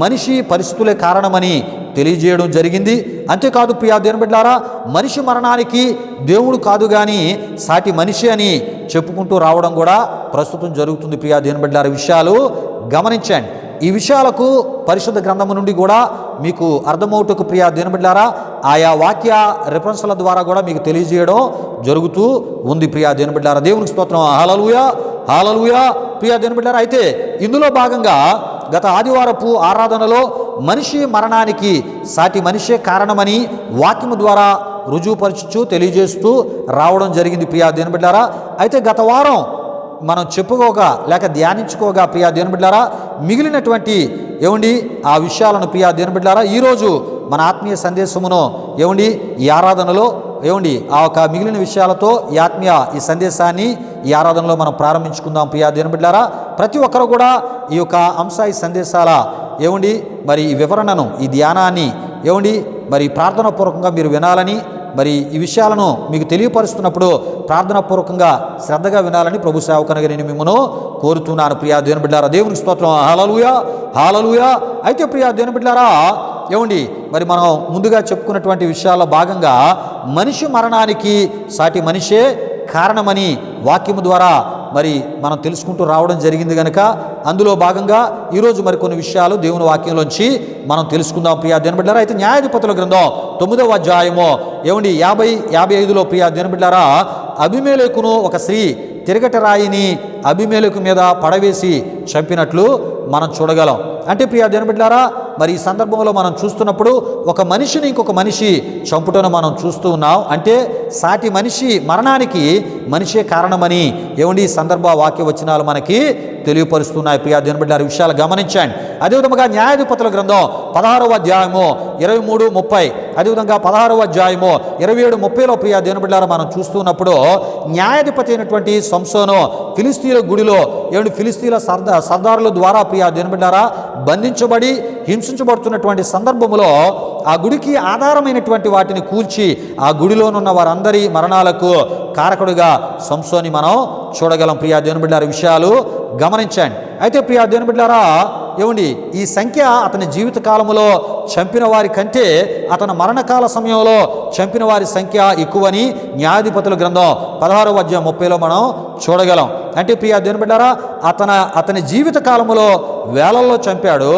మనిషి పరిస్థితులే కారణమని తెలియజేయడం జరిగింది. అంతేకాదు ప్రియా దేవుని బిడ్డలారా మనిషి మరణానికి దేవుడు కాదు కానీ సాటి మనిషి అని చెప్పుకుంటూ రావడం కూడా ప్రస్తుతం జరుగుతుంది. ప్రియా దేవుని బిడ్డలారా విషయాలు గమనించండి. ఈ విషయాలకు పరిశుద్ధ గ్రంథము నుండి కూడా మీకు అర్థమవుటకు ప్రియా దేవుని బిడ్డలారా ఆయా వాక్య రెఫరెన్స్ల ద్వారా కూడా మీకు తెలియజేయడం జరుగుతూ ఉంది. ప్రియా దేవుని బిడ్డలారా దేవునికి స్తోత్రం. హల్లెలూయా హల్లెలూయా. ప్రియా దేవుని బిడ్డలారా అయితే ఇందులో భాగంగా గత ఆదివారపు ఆరాధనలో మనిషి మరణానికి సాటి మనిషే కారణమని వాక్యము ద్వారా రుజువుపరచుచు తెలియజేస్తూ రావడం జరిగింది. ప్రియా దేవుని బిడ్డలారా అయితే గత వారం మనం చెప్పుకోగా లేక ధ్యానించుకోగా ప్రియా దేవుని బిడ్డలారా మిగిలినటువంటి ఏమండి ఆ విషయాలను ప్రియా దేవుని బిడ్డలారా ఈరోజు మన ఆత్మీయ సందేశమును ఏమండి ఈ ఆరాధనలో ఏమండి ఆ ఒక మిగిలిన విషయాలతో ఈ సందేశాన్ని ఈ ఆరాధనలో మనం ప్రారంభించుకుందాం. ప్రియా దేవుని బిడ్డలారా ప్రతి ఒక్కరు కూడా ఈ యొక్క ఈ సందేశాల ఏమండి మరి ఈ వివరణను ఈ ధ్యానాన్ని ఏమండి మరి ప్రార్థనాపూర్వకంగా మీరు వినాలని మరి ఈ విషయాలను మీకు తెలియపరుస్తున్నప్పుడు ప్రార్థనాపూర్వకంగా శ్రద్ధగా వినాలని ప్రభు సేవకునిగా నేను మిమ్మల్ని కోరుతున్నాను. ప్రియా దేవుని బిడ్డలారా దేవునికి స్తోత్రం. హల్లెలూయా హల్లెలూయా. అయితే ప్రియా దేవుని బిడ్డలారా ఏమండి మరి మనం ముందుగా చెప్పుకున్నటువంటి విషయాల్లో భాగంగా మనిషి మరణానికి సాటి మనిషే కారణమని వాక్యము ద్వారా మరి మనం తెలుసుకుంటూ రావడం జరిగింది కనుక అందులో భాగంగా ఈరోజు మరికొన్ని విషయాలు దేవుని వాక్యంలోంచి మనం తెలుసుకుందాం. ప్రియా దేవుని బిడ్డలారా అయితే న్యాయాధిపతుల గ్రంథం 9వ అధ్యాయము ఏమండి 55లో ప్రియా దేవుని బిడ్డలారా అబీమెలెకును ఒక స్త్రీ తిరగటి రాయిని అబీమెలెకు మీద పడవేసి చంపినట్లు మనం చూడగలం. అంటే ప్రియా దేవుని బిడ్డలారా మరి ఈ సందర్భంలో మనం చూస్తున్నప్పుడు ఒక మనిషిని ఇంకొక మనిషి చంపుటను మనం చూస్తూ ఉన్నాం. అంటే సాటి మనిషి మరణానికి మనిషే కారణమని ఏమండి ఈ సందర్భ వాక్య వచనాలు మనకి తెలియపరుస్తున్నాయి. ప్రియా దేవుని బిడ్డలారా విషయాలు గమనించండి. అదేవిధంగా న్యాయాధిపతుల గ్రంథం 16వ అధ్యాయము 23-30 అదేవిధంగా 16వ అధ్యాయము 27-30లో ప్రియా దేవుని బిడ్డలారా మనం చూస్తున్నప్పుడు న్యాయాధిపతి అయినటువంటి సంసోను ఫిలిస్తీన్ల గుడిలో ఏమండి ఫిలిస్తీన్ల సర్దారుల ద్వారా ప్రియా దేవుని బిడ్డలారా బంధించబడి హింసించబడుతున్నటువంటి సందర్భంలో ఆ గుడికి ఆధారమైనటువంటి వాటిని కూల్చి ఆ గుడిలోనున్న వారందరి మరణాలకు కారకుడిగా సంసోని మనం చూడగలం. ప్రియా దేవుని బిడ్డలారా విషయాలు గమనించండి. అయితే ప్రియా దేవుని బిడ్డలారా ఏమండి ఈ సంఖ్య అతని జీవిత కాలంలో చంపిన వారి కంటే అతని మరణకాల సమయంలో చంపిన వారి సంఖ్య ఎక్కువని న్యాయాధిపతుల గ్రంథం 16వ అధ్యాయం 30లో మనం చూడగలం. అంటే ప్రియా దేవుని బిడ్డలారా అతని జీవిత కాలంలో వేలల్లో చంపాడు,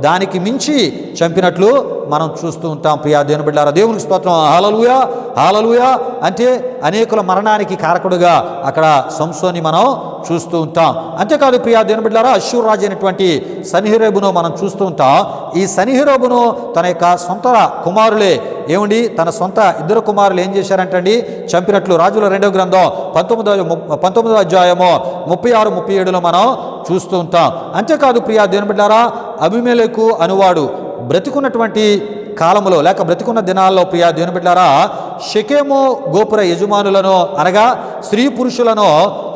దానికి మించి చంపినట్లు మనం చూస్తూ ఉంటాం. ప్రియా దేవుని బిడ్డలారా దేవునికి స్తోత్రం. హల్లెలూయా హల్లెలూయా. అంటే అనేకుల మరణానికి కారకుడుగా అక్కడ సంసోని మనం చూస్తూ ఉంటాం. అంతేకాదు ప్రియా దేవుని బిడ్డలారా అష్షూరు రాజు అయినటువంటి సన్హెరీబును మనం చూస్తూ ఉంటాం. ఈ సన్హెరీబును తన యొక్క సొంత కుమారులే ఏమండి తన సొంత ఇద్దరు కుమారులు ఏం చేశారంటండి చంపినట్లు రాజుల 2వ గ్రంథం 19వ అధ్యాయము 36-37లో మనం చూస్తూ ఉంటాం. అంతేకాదు ప్రియా దేవుని బిడ్డలారా అబీమెలెకు అనువాడు బ్రతికున్నటువంటి కాలంలో లేక బ్రతికున్న దినాల్లో ప్రియా దేవుని బిడ్డలారా షెకెము గోపుర యజమానులను అనగా స్త్రీ పురుషులను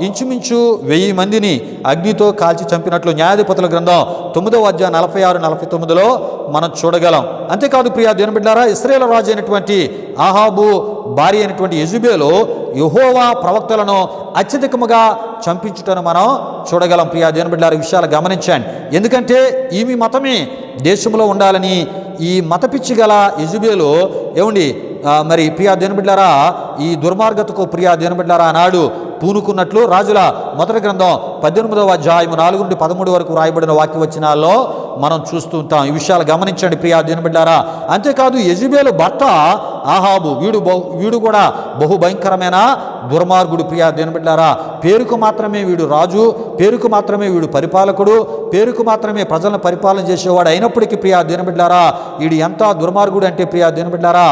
ఇంచుమించు 1000 మందిని అగ్నితో కాల్చి చంపినట్లు న్యాయాధిపతుల గ్రంథం 9వ అధ్యాయం 46-49లో మనం చూడగలం. అంతేకాదు ప్రియా దేవుని బిడ్డలారా ఇశ్రాయేలు రాజు అయినటువంటి ఆహాబు భార్య అయినటువంటి యెజెబెలు యెహోవా ప్రవక్తలను అత్యధికముగా చంపించుటను మనం చూడగలం. ప్రియా దేవుని బిడ్డలారా విషయాలు గమనించండి. ఎందుకంటే ఈమె మతమే దేశంలో ఉండాలని ఈ మతపిచ్చి గల యెజెబెలు ఏమండి మరి ప్రియా దేవుని బిడ్డలారా ఈ దుర్మార్గతకు ప్రియా దేవుని బిడ్డలారా ఆనాడు పూనుకున్నట్లు రాజుల మొదటి గ్రంథం 18వ అధ్యాయము 4-13 వరకు రాయబడిన వాక్య వచనాల్లో మనం చూస్తూ ఉంటాం. ఈ విషయాలు గమనించండి ప్రియా దేవుని బిడ్డలారా. అంతేకాదు యెజెబెలు భర్త ఆహాబు వీడు కూడా బహుభయంకరమైన దుర్మార్గుడు. ప్రియా దేవుని బిడ్డలారా, పేరుకు మాత్రమే వీడు రాజు, పేరుకు మాత్రమే వీడు పరిపాలకుడు, పేరుకు మాత్రమే ప్రజలను పరిపాలన చేసేవాడు అయినప్పటికీ ప్రియా దేవుని బిడ్డలారా, వీడు ఎంత దుర్మార్గుడు అంటే ప్రియా దేవుని బిడ్డలారా,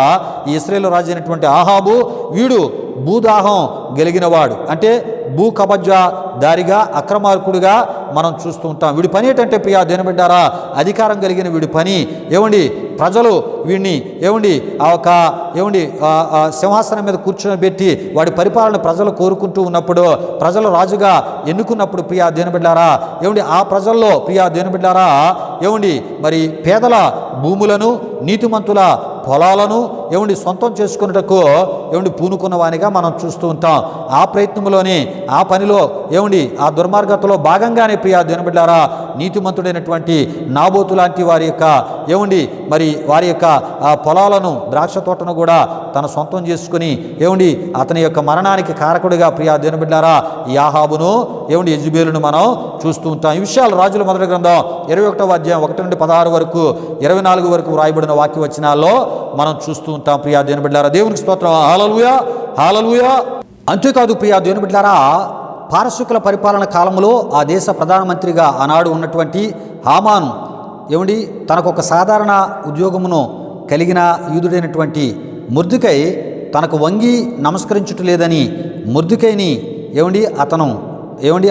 ఈ ఇశ్రాయేలు రాజు అయినటువంటి ఆహాబు వీడు భూదాహం గెలిగినవాడు, అంటే భూ కబజ్జాదారిగా అక్రమార్కుడిగా మనం చూస్తూ ఉంటాం. వీడి పని ఏంటంటే ప్రియా దేవుని బిడ్డలారా, అధికారం కలిగిన వీడి పని ప్రజలు వీడిని సింహాసనం మీద కూర్చోబెట్టి వాడి పరిపాలన ప్రజలు కోరుకుంటూ ఉన్నప్పుడు, ప్రజలు రాజుగా ఎన్నుకున్నప్పుడు ప్రియా దేవుని బిడ్డలారా, ఆ ప్రజల్లో ప్రియా దేవుని బిడ్డలారా మరి పేదల భూములను, నీతిమంతుల పొలాలను సొంతం చేసుకున్నటకు పూనుకున్న వానిగా మనం చూస్తూ ఉంటాం. ఆ ప్రయత్నంలోనే, ఆ పనిలో ఆ దుర్మార్గతలో భాగంగానే ప్రియా దేవుని బిడ్డలారా, నీతిమంతుడైనటువంటి నాబోతు లాంటి వారి యొక్క వారి యొక్క పొలాలను, ద్రాక్ష తోటను కూడా తన సొంతం చేసుకుని అతని యొక్క మరణానికి కారకుడిగా ప్రియా దేవుని బిడ్డలారా ఈ ఆహాబును యెజెబెలును మనం చూస్తూ ఉంటాం. ఈ విషయాలు రాజుల మొదటి గ్రంథం 21వ అధ్యాయం 1 నుండి 16 వరకు 24 వరకు వ్రాయబడిన వాక్య వచనాల్లో మనం చూస్తూ ఉంటాం. ప్రియా దేవుని బిడ్డలారా, దేవునికి స్తోత్రం. హల్లెలూయా, హల్లెలూయా. అంతేకాదు ప్రియా దేవుని బిడ్డలారా, పారసీకుల పరిపాలన కాలంలో ఆ దేశ ప్రధానమంత్రిగా ఆనాడు ఉన్నటువంటి హామాను తనకొక సాధారణ ఉద్యోగమును కలిగిన యూదుడైనటువంటి మొర్దెకై తనకు వంగి నమస్కరించుట లేదని మొర్దెకైని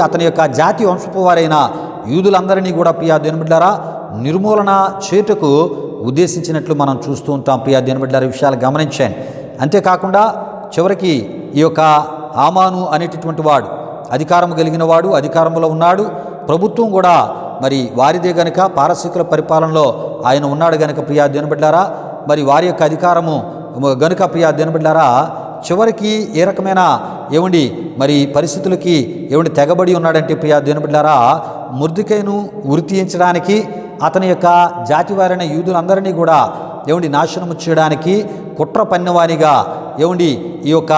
అతని యొక్క జాతి వంశపు వారైన యూదులందరినీ కూడా ప్రియా దేవుని బిడ్డలారా నిర్మూలన చేయుటకు ఉద్దేశించినట్లు మనం చూస్తూ ఉంటాం. ప్రియా దేవుని బిడ్డలారా, విషయాలు గమనించండి. అంతేకాకుండా చివరికి ఈ యొక్క హామాను అనేటటువంటి వాడు అధికారం కలిగిన వాడు, అధికారంలో ఉన్నాడు. ప్రభుత్వం కూడా వారిదే గనుక, పారసీకుల పరిపాలనలో ఆయన ఉన్నాడు గనుక ప్రియా దేవుని బిడ్డలారా, వారి యొక్క అధికారము గనుక ప్రియా దేవుని బిడ్డలారా చివరికి ఏ రకమైన పరిస్థితులకి తెగబడి ఉన్నాడంటే ప్రియా దేవుని బిడ్డలారా, మొర్దెకైను ఉరి తీయించడానికి, అతని యొక్క జాతి వారైన యూదులందరినీ కూడా నాశనము చేయడానికి కుట్ర పన్నవానిగా ఈ యొక్క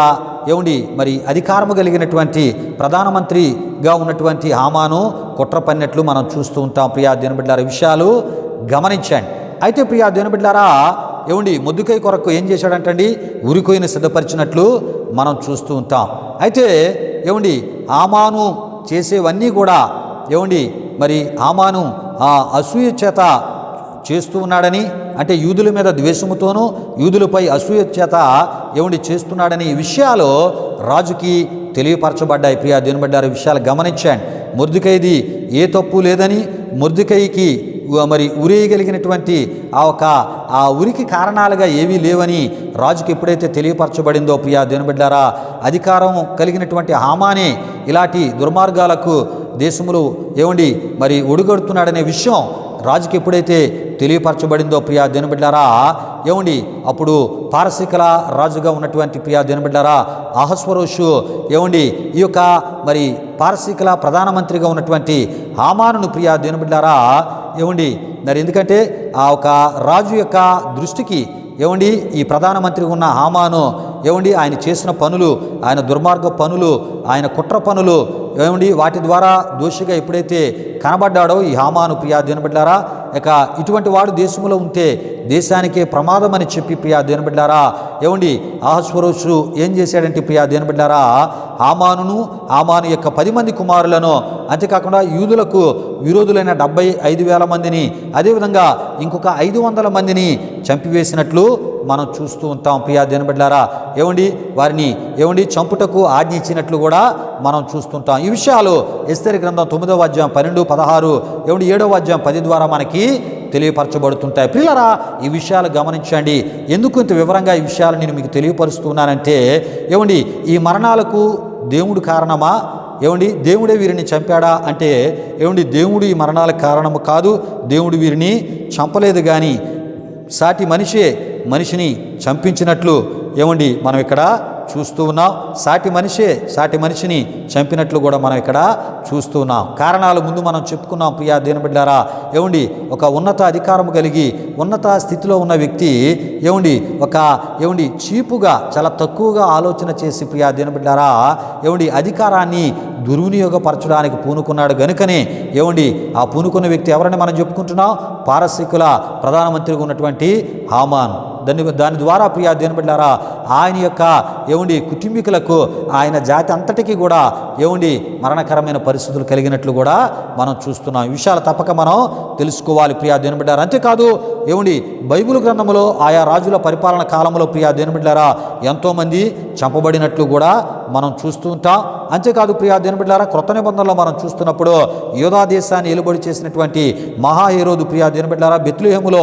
అధికారము కలిగినటువంటి ప్రధానమంత్రిగా ఉన్నటువంటి హామాను కుట్ర పన్నట్లు మనం చూస్తూ ఉంటాం. ప్రియా దేవుని బిడ్డలారా, విషయాలు గమనించండి. అయితే ప్రియా దేవుని బిడ్డలారా మొర్దెకై కొరకు ఏం చేశాడంటండి, ఉరికొయ్యను సిద్ధపరిచినట్లు మనం చూస్తూ ఉంటాం. అయితే హామాను చేసేవన్నీ కూడా హామాను అసూయ చేత చేస్తూ ఉన్నాడని, అంటే యూదుల మీద ద్వేషముతోనూ యూదులపై అసూయ చేత చేస్తున్నాడని ఈ విషయాలు రాజుకి తెలియపరచబడ్డాయి. ప్రియా దేవుని బిడ్డలారా, విషయాలు గమనించండి. మొర్దెకైది ఏ తప్పు లేదని, మొర్దెకైకి ఉరేయగలిగినటువంటి ఆ ఉరికి కారణాలుగా ఏవీ లేవని రాజుకి ఎప్పుడైతే తెలియపరచబడిందో ప్రియా దేవుని బిడ్డలారా, అధికారం కలిగినటువంటి హామానే ఇలాంటి దుర్మార్గాలకు దేశములు ఒడిగడుతున్నాడనే విషయం రాజుకి ఎప్పుడైతే తెలియపరచబడిందో ప్రియా దేవుని బిడ్డలారా అప్పుడు పారసీకుల రాజుగా ఉన్నటువంటి ప్రియా దేవుని బిడ్డలారా అహస్వరోషు ఈ యొక్క పారసీకుల ప్రధానమంత్రిగా ఉన్నటువంటి హామానును ప్రియా దేవుని బిడ్డలారా ఎందుకంటే ఆ ఒక రాజు యొక్క దృష్టికి ఈ ప్రధానమంత్రి ఉన్న హామాను ఆయన చేసిన పనులు, ఆయన దుర్మార్గ పనులు, ఆయన కుట్ర పనులు వాటి ద్వారా దోషిగా ఎప్పుడైతే కనబడ్డాడో ఈ హామాను ప్రియా దేవుని బిడ్డలారా, ఇక ఇటువంటి వాడు దేశంలో ఉంటే దేశానికే ప్రమాదం అని చెప్పి ప్రియా దేవుని బిడ్డలారా అహస్వరోషు ఏం చేశాడంటే ప్రియా దేవుని బిడ్డలారా హామాను యొక్క 10 మంది కుమారులను, అంతేకాకుండా యూదులకు విరోధులైన 75,000 మందిని, అదేవిధంగా ఇంకొక 500 మందిని చంపివేసినట్లు మనం చూస్తూ ఉంటాం. ప్రియా దేవుని బిడ్డలారా వారిని చంపుటకు ఆజ్ఞ ఇచ్చినట్లు కూడా మనం చూస్తుంటాం. ఈ విషయాలు ఎస్తేరు గ్రంథం 9వ అధ్యాయం 12, 16, 7వ అధ్యాయం 10 ద్వారా మనకి తెలియపరచబడుతుంటాయి. ప్రియులారా, ఈ విషయాలు గమనించండి. ఎందుకు ఇంత వివరంగా ఈ విషయాలు నేను మీకు తెలియపరుస్తున్నానంటే ఈ మరణాలకు దేవుడు కారణమా? దేవుడే వీరిని చంపాడా అంటే దేవుడు ఈ మరణాలకు కారణము కాదు. దేవుడు వీరిని చంపలేదు, కానీ సాటి మనిషిని చంపించినట్లు మనం ఇక్కడ చూస్తూ ఉన్నాం. సాటి మనిషిని చంపినట్లు కూడా మనం ఇక్కడ చూస్తున్నాం. కారణాలు ముందు మనం చెప్పుకున్నాం ప్రియా దేవుని బిడ్డలారా. ఏమండి, ఒక ఉన్నత అధికారం కలిగి ఉన్నత స్థితిలో ఉన్న వ్యక్తి చీపుగా చాలా తక్కువగా ఆలోచన చేసి ప్రియా దేవుని బిడ్డలారా అధికారాన్ని దుర్వినియోగపరచడానికి పూనుకున్నాడు గనుకనే ఆ పూనుకున్న వ్యక్తి ఎవరని మనం చెప్పుకుంటున్నాం? పారసీకుల ప్రధానమంత్రిగా ఉన్నటువంటి హామాన్. దాని ద్వారా ప్రియా దేవుని బిడ్డలారా ఆయన యొక్క కుటుంబీకులకు ఆయన జాతి అంతటికీ కూడా మరణకరమైన పరిస్థితులు కలిగినట్లు కూడా మనం చూస్తున్నాం. ఈ విషయాలు తప్పక మనం తెలుసుకోవాలి ప్రియా దేవుని బిడ్డలారా. అంతేకాదు బైబిల్ గ్రంథంలో ఆయా రాజుల పరిపాలన కాలంలో ప్రియా దేవుని బిడ్డలారా ఎంతోమంది చంపబడినట్లు కూడా మనం చూస్తూ ఉంటాం. అంతేకాదు ప్రియా దేవుని బిడ్డలారా క్రొత్త నిబంధనలో మనం చూస్తున్నప్పుడు యూదా దేశాన్ని ఏలుబడి చేసినటువంటి మహాహేరోదు ప్రియా దేవుని బిడ్డలారా బెత్లెహేములో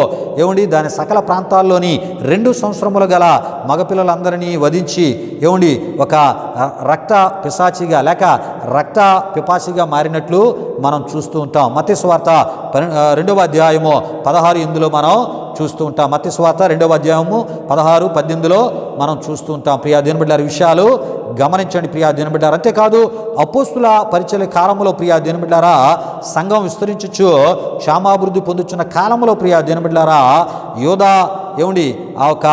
దాని సకల ప్రాంతాల్లోని 2 సంవత్సరములు గల మగపిల్లలందరినీ వధించి ఒక రక్త పిశాచిగా లేక రక్త పిపాసిగా మారినట్లు మనం చూస్తూ ఉంటాం. మత్తయి సువార్త 2వ అధ్యాయము 16 మనం చూస్తూ ఉంటాం. మత్తయి సువార్త 2వ అధ్యాయము 16-18 మనం చూస్తూ ఉంటాం. ప్రియా దేవుని బిడ్డలారా విషయాలు గమనించండి ప్రియా దేవుని బిడ్డలారా. అంతేకాదు అపోస్తుల పరిచర్య కాలంలో ప్రియా దేవుని బిడ్డలారా సంఘం విస్తరించచ్చు క్షామాభివృద్ధి పొందుతున్న కాలంలో ప్రియా దేవుని బిడ్డలారా యోధా ఆ ఒక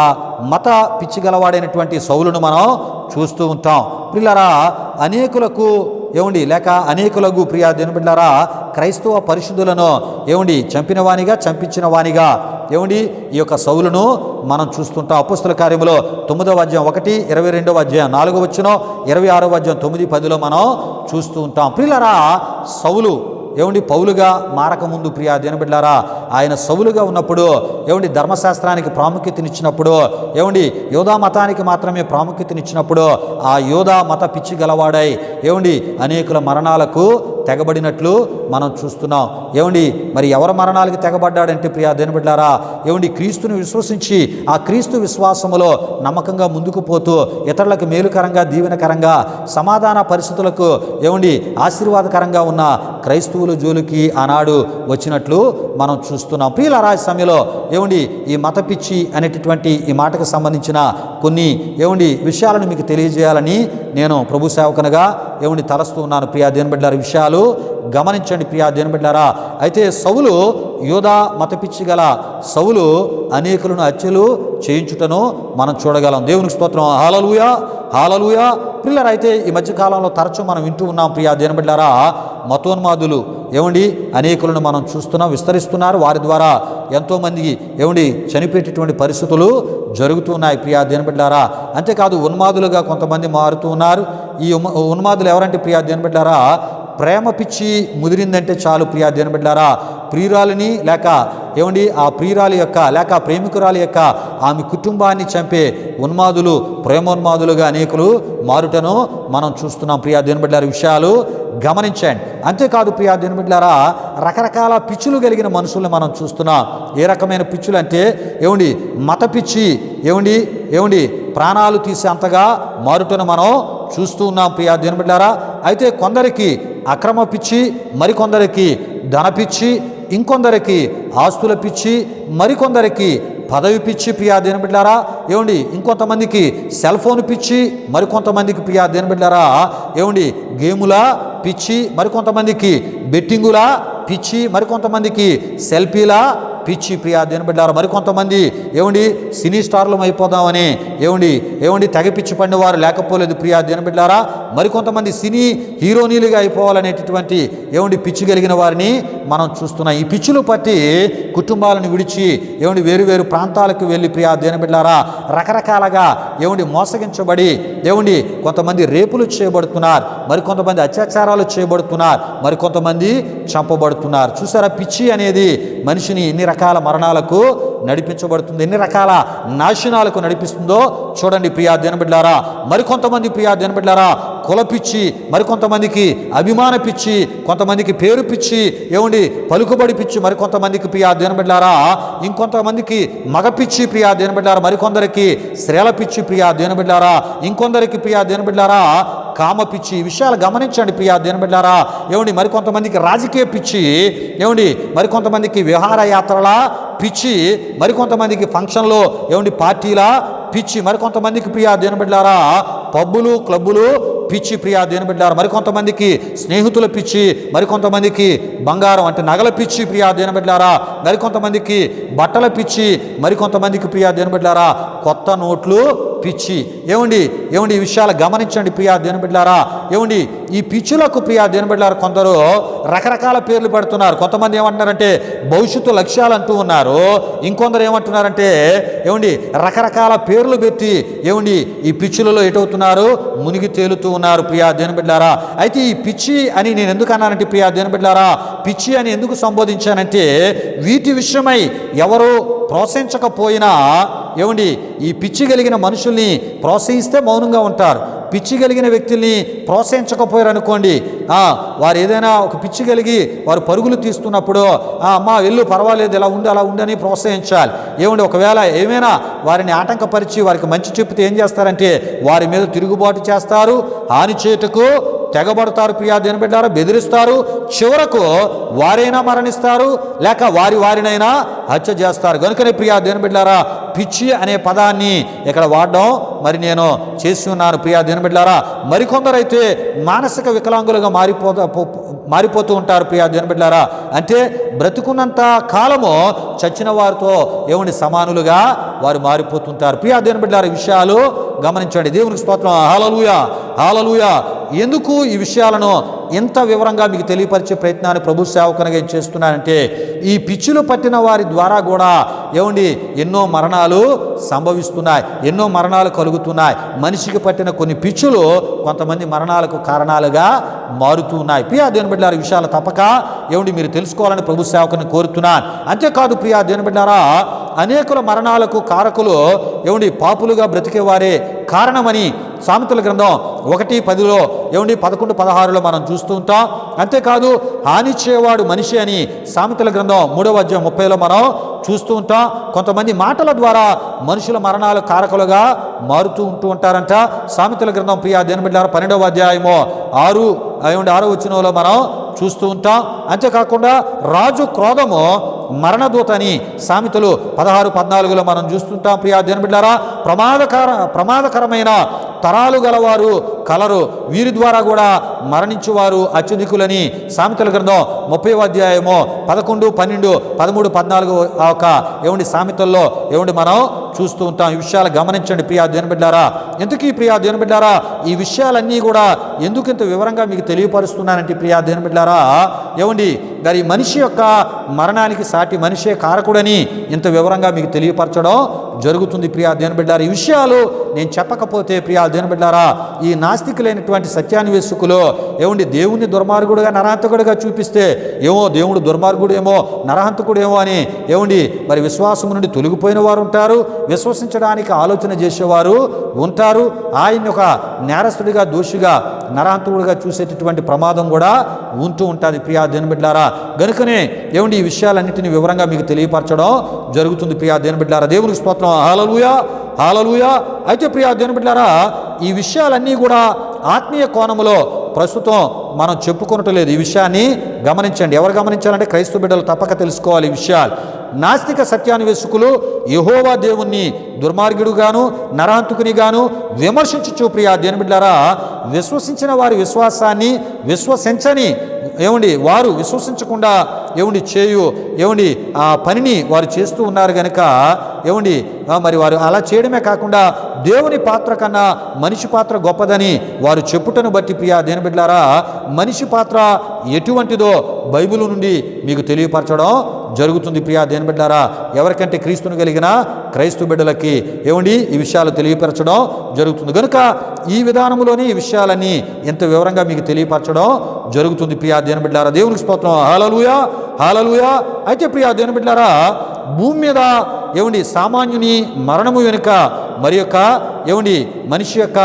మత పిచ్చి గలవాడైనటువంటి సౌలును మనం చూస్తూ ఉంటాం. పిల్లరా అనేకులకు అనేకులకు ప్రియా దేవుని బిడ్డలారా క్రైస్తవ పరిశుద్ధులను చంపిన వానిగా ఈ యొక్క సౌలును మనం చూస్తుంటాం. అపోస్తుల కార్యములో 9వ అధ్యాయం 1, 22వ అధ్యాయం 4వ వచనం, 26వ అధ్యాయం 9, 10 మనం చూస్తూ ఉంటాం. పిల్లరా సౌలు పౌలుగా మారకముందు ప్రియా దేవుని బిడ్డలారా ఆయన సౌలుగా ఉన్నప్పుడు ధర్మశాస్త్రానికి ప్రాముఖ్యతనిచ్చినప్పుడు యోధా మతానికి మాత్రమే ప్రాముఖ్యతనిచ్చినప్పుడు ఆ యోధా మత పిచ్చి గలవాడై అనేకుల మరణాలకు తెగబడినట్లు మనం చూస్తున్నాం. మరి ఎవరి మరణాలకి తెగబడ్డాడంటే ప్రియా దేవుని బిడ్డలారా క్రీస్తుని విశ్వసించి ఆ క్రీస్తు విశ్వాసములో నమ్మకంగా ముందుకు పోతూ ఇతరులకు మేలుకరంగా దీవెనకరంగా సమాధాన పరిస్థితులకు ఆశీర్వాదకరంగా ఉన్న క్రైస్తవుల జోలికి ఆనాడు వచ్చినట్లు మనం చూస్తున్నాం. ప్రియులారా ఈ సమయంలో ఈ మత పిచ్చి అనేటటువంటి ఈ మాటకు సంబంధించిన కొన్ని విషయాలను మీకు తెలియజేయాలని నేను ప్రభు సేవకునిగా తలస్తూ ఉన్నాను. ప్రియా దేవుని బిడ్డలారా విషయాలు గమనించండి ప్రియా దేవుని బిడ్డలారా. అయితే సౌలు యోధా మత పిచ్చి గల సౌలు అనేకులను హత్యలు చేయించుటను మనం చూడగలం. దేవునికి స్తోత్రం. హల్లెలూయా, హల్లెలూయా. పిల్లలు అయితే ఈ మధ్యకాలంలో తరచూ మనం వింటూ ఉన్నాం ప్రియా దేవుని బిడ్డలారా మతోన్మాదులు అనేకులను మనం చూస్తున్నాం, విస్తరిస్తున్నారు. వారి ద్వారా ఎంతోమందికి చనిపోయేటటువంటి పరిస్థితులు జరుగుతున్నాయి ప్రియా దేవుని బిడ్డలారా. అంతేకాదు ఉన్మాదులుగా కొంతమంది మారుతూ ఉన్నారు. ఈ ఉన్మాదులు ఎవరంటే ప్రియా దేవుని బిడ్డలారా ప్రేమ పిచ్చి ముదిరిందంటే చాలు ప్రియా దేవుని బిడ్డలారా ప్రియురాలిని లేక ఆ ప్రియురాలి యొక్క లేక ప్రేమికురాలి యొక్క ఆమె కుటుంబాన్ని చంపే ఉన్మాదులు ప్రేమోన్మాదులుగా అనేకులు మారుటను మనం చూస్తున్నాం. ప్రియా దేవుని బిడ్డలారా విషయాలు గమనించండి. అంతేకాదు ప్రియా దేవుని బిడ్డలారా రకరకాల పిచ్చులు కలిగిన మనుషుల్ని మనం చూస్తున్నాం. ఏ రకమైన పిచ్చులు అంటే మత పిచ్చి ప్రాణాలు తీసే అంతగా మారుటను మనం చూస్తూ ఉన్నాం ప్రియా దేవుని బిడ్డలారా. అయితే కొందరికి అక్రమ పిచ్చి, మరికొందరికి ధన పిచ్చి, ఇంకొందరికి ఆస్తుల పిచ్చి, మరికొందరికి పదవి పిచ్చి ప్రియా దేవుని బిడ్డలారా ఇంకొంతమందికి సెల్ ఫోన్ పిచ్చి, మరికొంతమందికి ప్రియా దేవుని బిడ్డలారా గేముల పిచ్చి, మరికొంతమందికి బెట్టింగుల పిచ్చి, మరికొంతమందికి సెల్ఫీల పిచ్చి ప్రియా దేవుని బిడ్డలారా. మరికొంతమంది సినీ స్టార్లు అయిపోదామని తెగ పిచ్చి పడినవారు లేకపోలేదు ప్రియా దేవుని బిడ్డలారా. మరికొంతమంది సినీ హీరోనీలుగా అయిపోవాలనేటటువంటి పిచ్చి కలిగిన వారిని మనం చూస్తున్నాం. ఈ పిచ్చులు పట్టి కుటుంబాలను విడిచి వేరు ప్రాంతాలకు వెళ్ళి ప్రియా దేవుని బిడ్డలారా రకరకాలుగా మోసగించబడి కొంతమంది రేపులు చేయబడుతున్నారు, మరికొంతమంది అత్యాచారాలు చేయబడుతున్నారు, మరికొంతమంది చంపబడుతున్నారు. చూసారా పిచ్చి అనేది మనిషిని ఎన్ని రకాల మరణాలకు నడిపించబడుతుంది, ఎన్ని రకాల నాశనాలకు నడిపిస్తుందో చూడండి ప్రియా దేవుని బిడ్డలారా. మరికొంతమంది ప్రియా దేవుని బిడ్డలారా కుల పిచ్చి, మరికొంతమందికి అభిమాన పిచ్చి, కొంతమందికి పేరు పిచ్చి పలుకుబడి పిచ్చి, మరికొంతమందికి ప్రియా దేవుని బిడ్డలారా ఇంకొంతమందికి మగ పిచ్చి ప్రియా దేవుని బిడ్డలారా, మరికొందరికి స్త్రీల పిచ్చి ప్రియా దేవుని బిడ్డలారా, ఇంకొందరికి ప్రియా దేవుని బిడ్డలారా కామ పిచ్చి. ఈ విషయాలు గమనించండి ప్రియా దేవుని బిడ్డలారా మరికొంతమందికి రాజకీయ పిచ్చి, మరికొంతమందికి విహారయాత్రల పిచ్చి, మరికొంతమందికి ఫంక్షన్లో పార్టీల పిచ్చి, మరికొంతమందికి ప్రియా దేవుని బిడ్డలారా పబ్బులు క్లబ్బులు పిచ్చి ప్రియా దేవుని బిడ్డలారా, మరికొంతమందికి స్నేహితుల పిచ్చి, మరికొంతమందికి బంగారం అంటే నగల పిచ్చి ప్రియా దేవుని బిడ్డలారా, మరికొంతమందికి బట్టల పిచ్చి, మరికొంతమందికి ప్రియా దేవుని బిడ్డలారా కొత్త నోట్లు పిచ్చి. ఏమండి ఈ విషయాలు గమనించండి ప్రియా దేవుని బిడ్డలారా. ఏమండి ఈ పిచ్చులకు ప్రియా దేవుని బిడ్డలారా కొందరు రకరకాల పేర్లు పెడుతున్నారు. కొంతమంది ఏమంటున్నారంటే భవిష్యత్తు లక్ష్యాలు అంటూ ఉన్నారు. ఇంకొందరు ఏమంటున్నారంటే ఏమండి రకరకాల పేర్లు పెట్టి ఏమండి ఈ పిచ్చులలో ఎటవుతున్నారు, మునిగి తేలుతూ ఉన్నారు ప్రియా దేవుని బిడ్డలారా. అయితే ఈ పిచ్చి అని నేను ఎందుకు అన్నానంటే ప్రియా దేవుని బిడ్డలారా, పిచ్చి అని ఎందుకు సంబోధించానంటే వీటి విషయమై ఎవరు ప్రోత్సహించకపోయినా ఏమండి ఈ పిచ్చి కలిగిన మనుషుల్ని ప్రోత్సహిస్తే మౌనంగా ఉంటారు. పిచ్చి కలిగిన వ్యక్తుల్ని ప్రోత్సహించకపోయారు అనుకోండి, వారు ఏదైనా ఒక పిచ్చి కలిగి వారు పరుగులు తీస్తున్నప్పుడు అమ్మా వెళ్ళు పర్వాలేదు ఇలా ఉండి అలా ఉండని ప్రోత్సహించాలి. ఏమండి ఒకవేళ ఏమైనా వారిని ఆటంకపరిచి వారికి మంచి చెప్తే ఏం చేస్తారంటే వారి మీద తిరుగుబాటు చేస్తారు, హాని చేయుటకు తెగబడతారు ప్రియా దేవుని బిడ్డలారా, బెదిరిస్తారు. చివరకు వారైనా మరణిస్తారు, లేక వారినైనా హత్య చేస్తారు. కనుకనే ప్రియా దేవుని బిడ్డలారా పిచ్చి అనే పదాన్ని ఇక్కడ వాడడం మరి నేను చేసి ఉన్నాను ప్రియా దేవుని బిడ్డలారా. మరికొందరైతే మానసిక వికలాంగులుగా మారిపోతూ ఉంటారు ప్రియా దేవుని బిడ్డలారా. అంటే బ్రతుకున్నంత కాలము చచ్చిన వారితో ఏమండి సమానులుగా వారు మారిపోతుంటారు ప్రియా దేవుని బిడ్డలారా. విషయాలు గమనించండి. దేవునికి స్తోత్రం. హల్లెలూయా హల్లెలూయా. ఎందుకు ఈ విషయాలను ఎంత వివరంగా మీకు తెలియపరిచే ప్రయత్నాన్ని ప్రభు సేవకునిగా ఏం చేస్తున్నానంటే ఈ పిచ్చులు పట్టిన వారి ద్వారా కూడా ఏమండి ఎన్నో మరణాలు సంభవిస్తున్నాయి, ఎన్నో మరణాలు కలుగుతున్నాయి. మనిషికి పట్టిన కొన్ని పిచ్చులు కొంతమంది మరణాలకు కారణాలుగా మారుతున్నాయి ప్రియా దేవుని బిడ్డలారా. విషయాలు తప్పక ఏమండి మీరు తెలుసుకోవాలని ప్రభు సేవకుని కోరుతున్నాను. అంతేకాదు ప్రియా దేవుని బిడ్డలారా అనేకుల మరణాలకు కారకులు ఏమండి పాపులుగా బ్రతికేవారే కారణమని సామెతల గ్రంథం 1:10 ఏమండి 11-16 మనం చూస్తూ ఉంటాం. అంతేకాదు హాని చేయవాడు మనిషి అని సామెతల గ్రంథం 3:30 మనం చూస్తూ ఉంటాం. కొంతమంది మాటల ద్వారా మనుషుల మరణాల కారకులుగా మారుతూ ఉంటూ ఉంటారంట. సామెతల గ్రంథం ప్రియా దేవుని బిడ్డలారా 12వ అధ్యాయము 6వ వచనంలో మనం చూస్తూ ఉంటాం. అంతేకాకుండా రాజు క్రోధము మరణదూత అని సామెతలు 16-14 మనం చూస్తుంటాం ప్రియా దేవుని బిడ్డలారా. ప్రమాదకరమైన తరాలు గలవారు కలరు, వీరి ద్వారా కూడా మరణించువారు అత్యధికులని సామెతల గ్రంథం 30వ అధ్యాయము 11, 12, 13, 14 ఏమండి సామెతల్లో ఏమండి మనం చూస్తూ ఉంటాం. ఈ విషయాలు గమనించండి ప్రియా దేవుని బిడ్డలారా. ఎందుకు ప్రియా దేవుని బిడ్డలారా ఈ విషయాలన్నీ కూడా ఎందుకు ఇంత వివరంగా మీకు తెలియపరుస్తున్నానంటే ప్రియా దేవుని బిడ్డలారా ఏమండి మరి మనిషి యొక్క మరణానికి సాటి మనిషే కారకుడని ఇంత వివరంగా మీకు తెలియపరచడం జరుగుతుంది ప్రియా దేవుని బిడ్డలారా. ఈ విషయాలు నేను చెప్పకపోతే ప్రియా దేవుని బిడ్డలారా ఈ నాస్తికులైనటువంటి సత్యాన్వేషకులు ఏమండి దేవుణ్ణి దుర్మార్గుడుగా నరహంతకుడుగా చూపిస్తే ఏమో దేవుడు దుర్మార్గుడేమో నరహంతకుడేమో అని ఏమండి మరి విశ్వాసం నుండి తొలగిపోయిన వారు ఉంటారు, విశ్వసించడానికి ఆలోచన చేసేవారు ఉంటారు. ఆయన్ని ఒక నేరస్తుడిగా దోషిగా నరహంతకుడిగా చూసేటటువంటి ప్రమాదం కూడా ఉంటూ ఉంటుంది ప్రియా దేవుని బిడ్డలారా. గనుకనే ఏమండి ఈ విషయాలన్నింటినీ వివరంగా మీకు తెలియపరచడం జరుగుతుంది ప్రియా దేవుని బిడ్డలారా. దేవునికి స్తోత్రం. హల్లెలూయా హల్లెలూయా. అయితే ప్రియా దేవుని బిడ్డలారా ఈ విషయాలన్నీ కూడా ఆత్మీయ కోణములో ప్రస్తుతం మనం చెప్పుకొనట్లేదు. ఈ విషయాన్ని గమనించండి. ఎవరు గమనించాలంటే క్రైస్తవ బిడ్డలు తప్పక తెలుసుకోవాలి ఈ విషయాలు. నాస్తిక సత్యాన్వేషకులు యెహోవా దేవుణ్ణి దుర్మార్గుడుగాను నరహంతకునిగాను విమర్శించు ప్రియా దేవుని బిడ్డలారా విశ్వసించిన వారి విశ్వాసాన్ని విశ్వసించని ఏమండి వారు విశ్వసించకుండా ఏమండి ఏమండి ఆ పనిని వారు చేస్తూ ఉన్నారు కనుక ఏమండి మరి వారు అలా చేయడమే కాకుండా దేవుని పాత్ర కన్నా మనిషి పాత్ర గొప్పదని వారు చెప్పుటను బట్టి ప్రియా దేవుని బిడ్డలారా మనిషి పాత్ర ఎటువంటిదో బైబిల్ నుండి మీకు తెలియపరచడం జరుగుతుంది ప్రియా దేవుని బిడ్డలారా. ఎవరికంటే క్రీస్తును కలిగిన క్రైస్తవ బిడ్డలకి ఏమండి ఈ విషయాలు తెలియపరచడం జరుగుతుంది. కనుక ఈ విధానంలోనే ఈ విషయాలన్నీ ఎంత వివరంగా మీకు తెలియపరచడం జరుగుతుంది ప్రియా దేవుని బిడ్డలారా. దేవునికి స్తోత్రం. హల్లెలూయా హల్లెలూయా. అయితే ప్రియా దేవుని బిడ్డలారా భూమి మీద ఏమండి సామాన్యుని మరణము వెనుక మరి యొక్క ఏమండి మనిషి యొక్క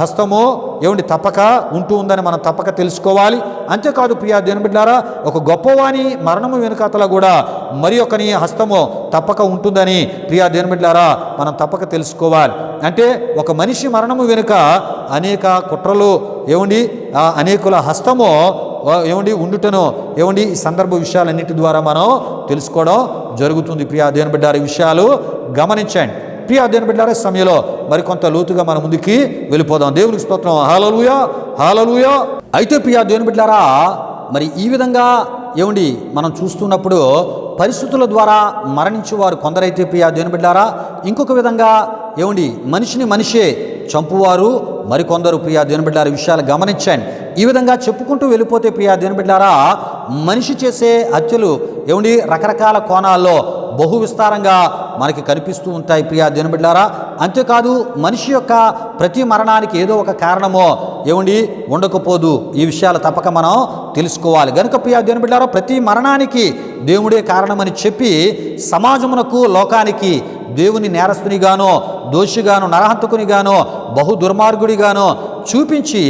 హస్తము ఏమండి తప్పక ఉంటూ ఉందని మనం తప్పక తెలుసుకోవాలి. అంతేకాదు ప్రియా దేవుని బిడ్డలారా ఒక గొప్పవాని మరణము వెనుకతల కూడా మరి ఒకని హస్తము తప్పక ఉంటుందని ప్రియా దేవుని బిడ్డలారా మనం తప్పక తెలుసుకోవాలి. అంటే ఒక మనిషి మరణము వెనుక అనేక కుట్రలు ఏమండి అనేకుల హస్తము ఏమండి ఉండుటను ఏమండి ఈ సందర్భ విషయాలన్నిటి ద్వారా మనం తెలుసుకోవడం జరుగుతుంది ప్రియా దేవుని బిడ్డలారా. ఈ విషయాలు గమనించండి. ప్రియా దేవుని బిడ్డలారా, సమయంలో మరికొంత లోతుగా మన ముందుకి వెళ్ళిపోదాం. దేవునికి స్తోత్రం. హల్లెలూయా, హల్లెలూయా. అయితే ప్రియా దేవుని బిడ్డలారా, మరి ఈ విధంగా మనం చూస్తున్నప్పుడు పరిస్థితుల ద్వారా మరణించే వారు కొందరైతే ప్రియా దేవుని బిడ్డలారా, ఇంకొక విధంగా మనిషిని మనిషే చంపువారు మరికొందరు ప్రియా దేవుని బిడ్డలారా. విషయాలు గమనించండి. ఈ విధంగా చెప్పుకుంటూ వెళ్ళిపోతే ప్రియా దేవుని బిడ్డలారా, మనిషి చేసే హత్యలు రకరకాల కోణాల్లో బహు విస్తారంగా మనకి కనిపిస్తూ ఉంటాయి ప్రియా దేవుని బిడ్డలారా. అంతేకాదు మనిషి యొక్క ప్రతి మరణానికి ఏదో ఒక కారణమో ఉండకపోదు. ఈ విషయాలు తప్పక మనం తెలుసుకోవాలి. గనుక ప్రియా దేవుని బిడ్డలారా, ప్రతి మరణానికి దేవుడే కారణమని చెప్పి సమాజమునకు, లోకానికి దేవుని నేరస్తునిగానో, దోషిగానో, నరహంతకునిగానో, బహు దుర్మార్గుడిగానో చూపించి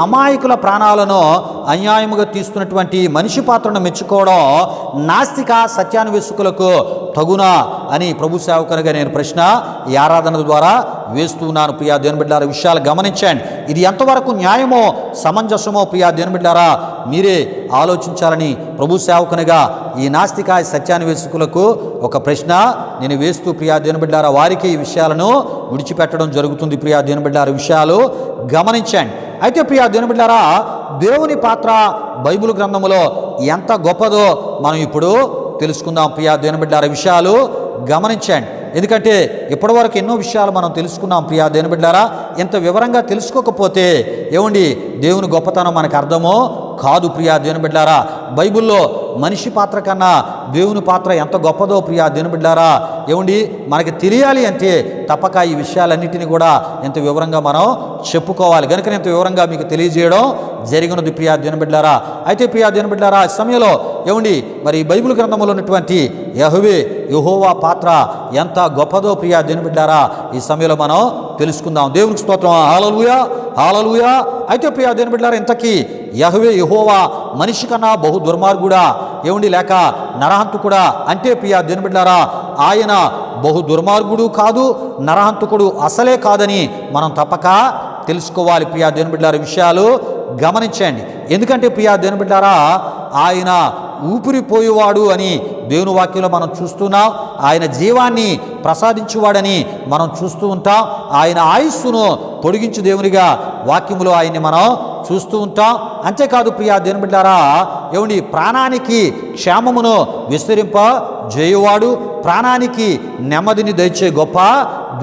అమాయకుల ప్రాణాలను అన్యాయముగా తీస్తున్నటువంటి మనిషి పాత్రను మెచ్చుకోవడం నాస్తిక సత్యాన్వేషకులకు తగునా అని ప్రభు సేవకునిగా నేను ప్రశ్న ఈ ఆరాధన ద్వారా వేస్తున్నాను ప్రియా దేవుని బిడ్డలారా. విషయాలు గమనించండి. ఇది ఎంతవరకు న్యాయమో, సమంజసమో ప్రియా దేవుని బిడ్డలారా మీరే ఆలోచించాలని ప్రభు సేవకునిగా ఈ నాస్తిక సత్యాన్వేషకులకు ఒక ప్రశ్న నేను వేస్తూ ప్రియా దేవుని బిడ్డలారా వారికి ఈ విషయాలను విడిచిపెట్టడం జరుగుతుంది. ప్రియా దేవుని బిడ్డలారా, విషయాలు గమనించండి. అయితే ప్రియా దేవుని బిడ్డలారా, దేవుని పాత్ర బైబిల్ గ్రంథములో ఎంత గొప్పదో మనం ఇప్పుడు తెలుసుకుందాం. ప్రియా దేవుని బిడ్డలారా, విషయాలు గమనించండి. ఎందుకంటే ఇప్పటివరకు ఎన్నో విషయాలు మనం తెలుసుకున్నాం ప్రియా దేవుని బిడ్డలారా. ఎంత వివరంగా తెలుసుకోకపోతే దేవుని గొప్పతనం మనకు అర్థమో కాదు ప్రియా దేవుని బిడ్డలారా. బైబిల్లో మనిషి పాత్ర కన్నా దేవుని పాత్ర ఎంత గొప్పదో ప్రియా దేవుని బిడ్డలారా మనకి తెలియాలి అంటే తప్పక ఈ విషయాలన్నిటిని కూడా ఎంత వివరంగా మనం చెప్పుకోవాలి. కనుక ఎంత వివరంగా మీకు తెలియజేయడం జరిగినది ప్రియా దేవుని బిడ్డలారా. అయితే ప్రియా దేవుని బిడ్డలారా, సమయంలో మరి బైబిల్ గ్రంథంలో ఉన్నటువంటి యెహోవా పాత్ర ఎంత గొప్పదో ప్రియా దేవుని బిడ్డలారా ఈ సమయంలో మనం తెలుసుకుందాం. దేవునికి స్తోత్రం. హల్లెలూయా, హల్లెలూయా. అయితే ప్రియా దేవుని బిడ్డలారా, ఇంతకీ యెహోవా మనిషి కన్నా బహు దుర్మార్గుడా లేక నరహంతకుడా అంటే ప్రియా దేవుని బిడ్డలారా, ఆయన బహు దుర్మార్గుడు కాదు, నరహంతకుడు అసలే కాదని మనం తప్పక తెలుసుకోవాలి ప్రియా దేవుని బిడ్డలారా. విషయాలు గమనించండి. ఎందుకంటే ప్రియా దేవుని బిడ్డలారా, ఆయన ఊపిరిపోయేవాడు అని దేవుని వాక్యంలో మనం చూస్తున్నాం. ఆయన జీవాన్ని ప్రసాదించువాడని మనం చూస్తూ ఉంటాం. ఆయన ఆయుస్సును పొడిగించు దేవునిగా వాక్యములో ఆయన్ని మనం చూస్తూ ఉంటాం. అంతేకాదు ప్రియా దేవుని బిడ్డలారా, ప్రాణానికి క్షేమమును విస్తరింప జేయువాడు, ప్రాణానికి నెమ్మదిని దయచే గొప్ప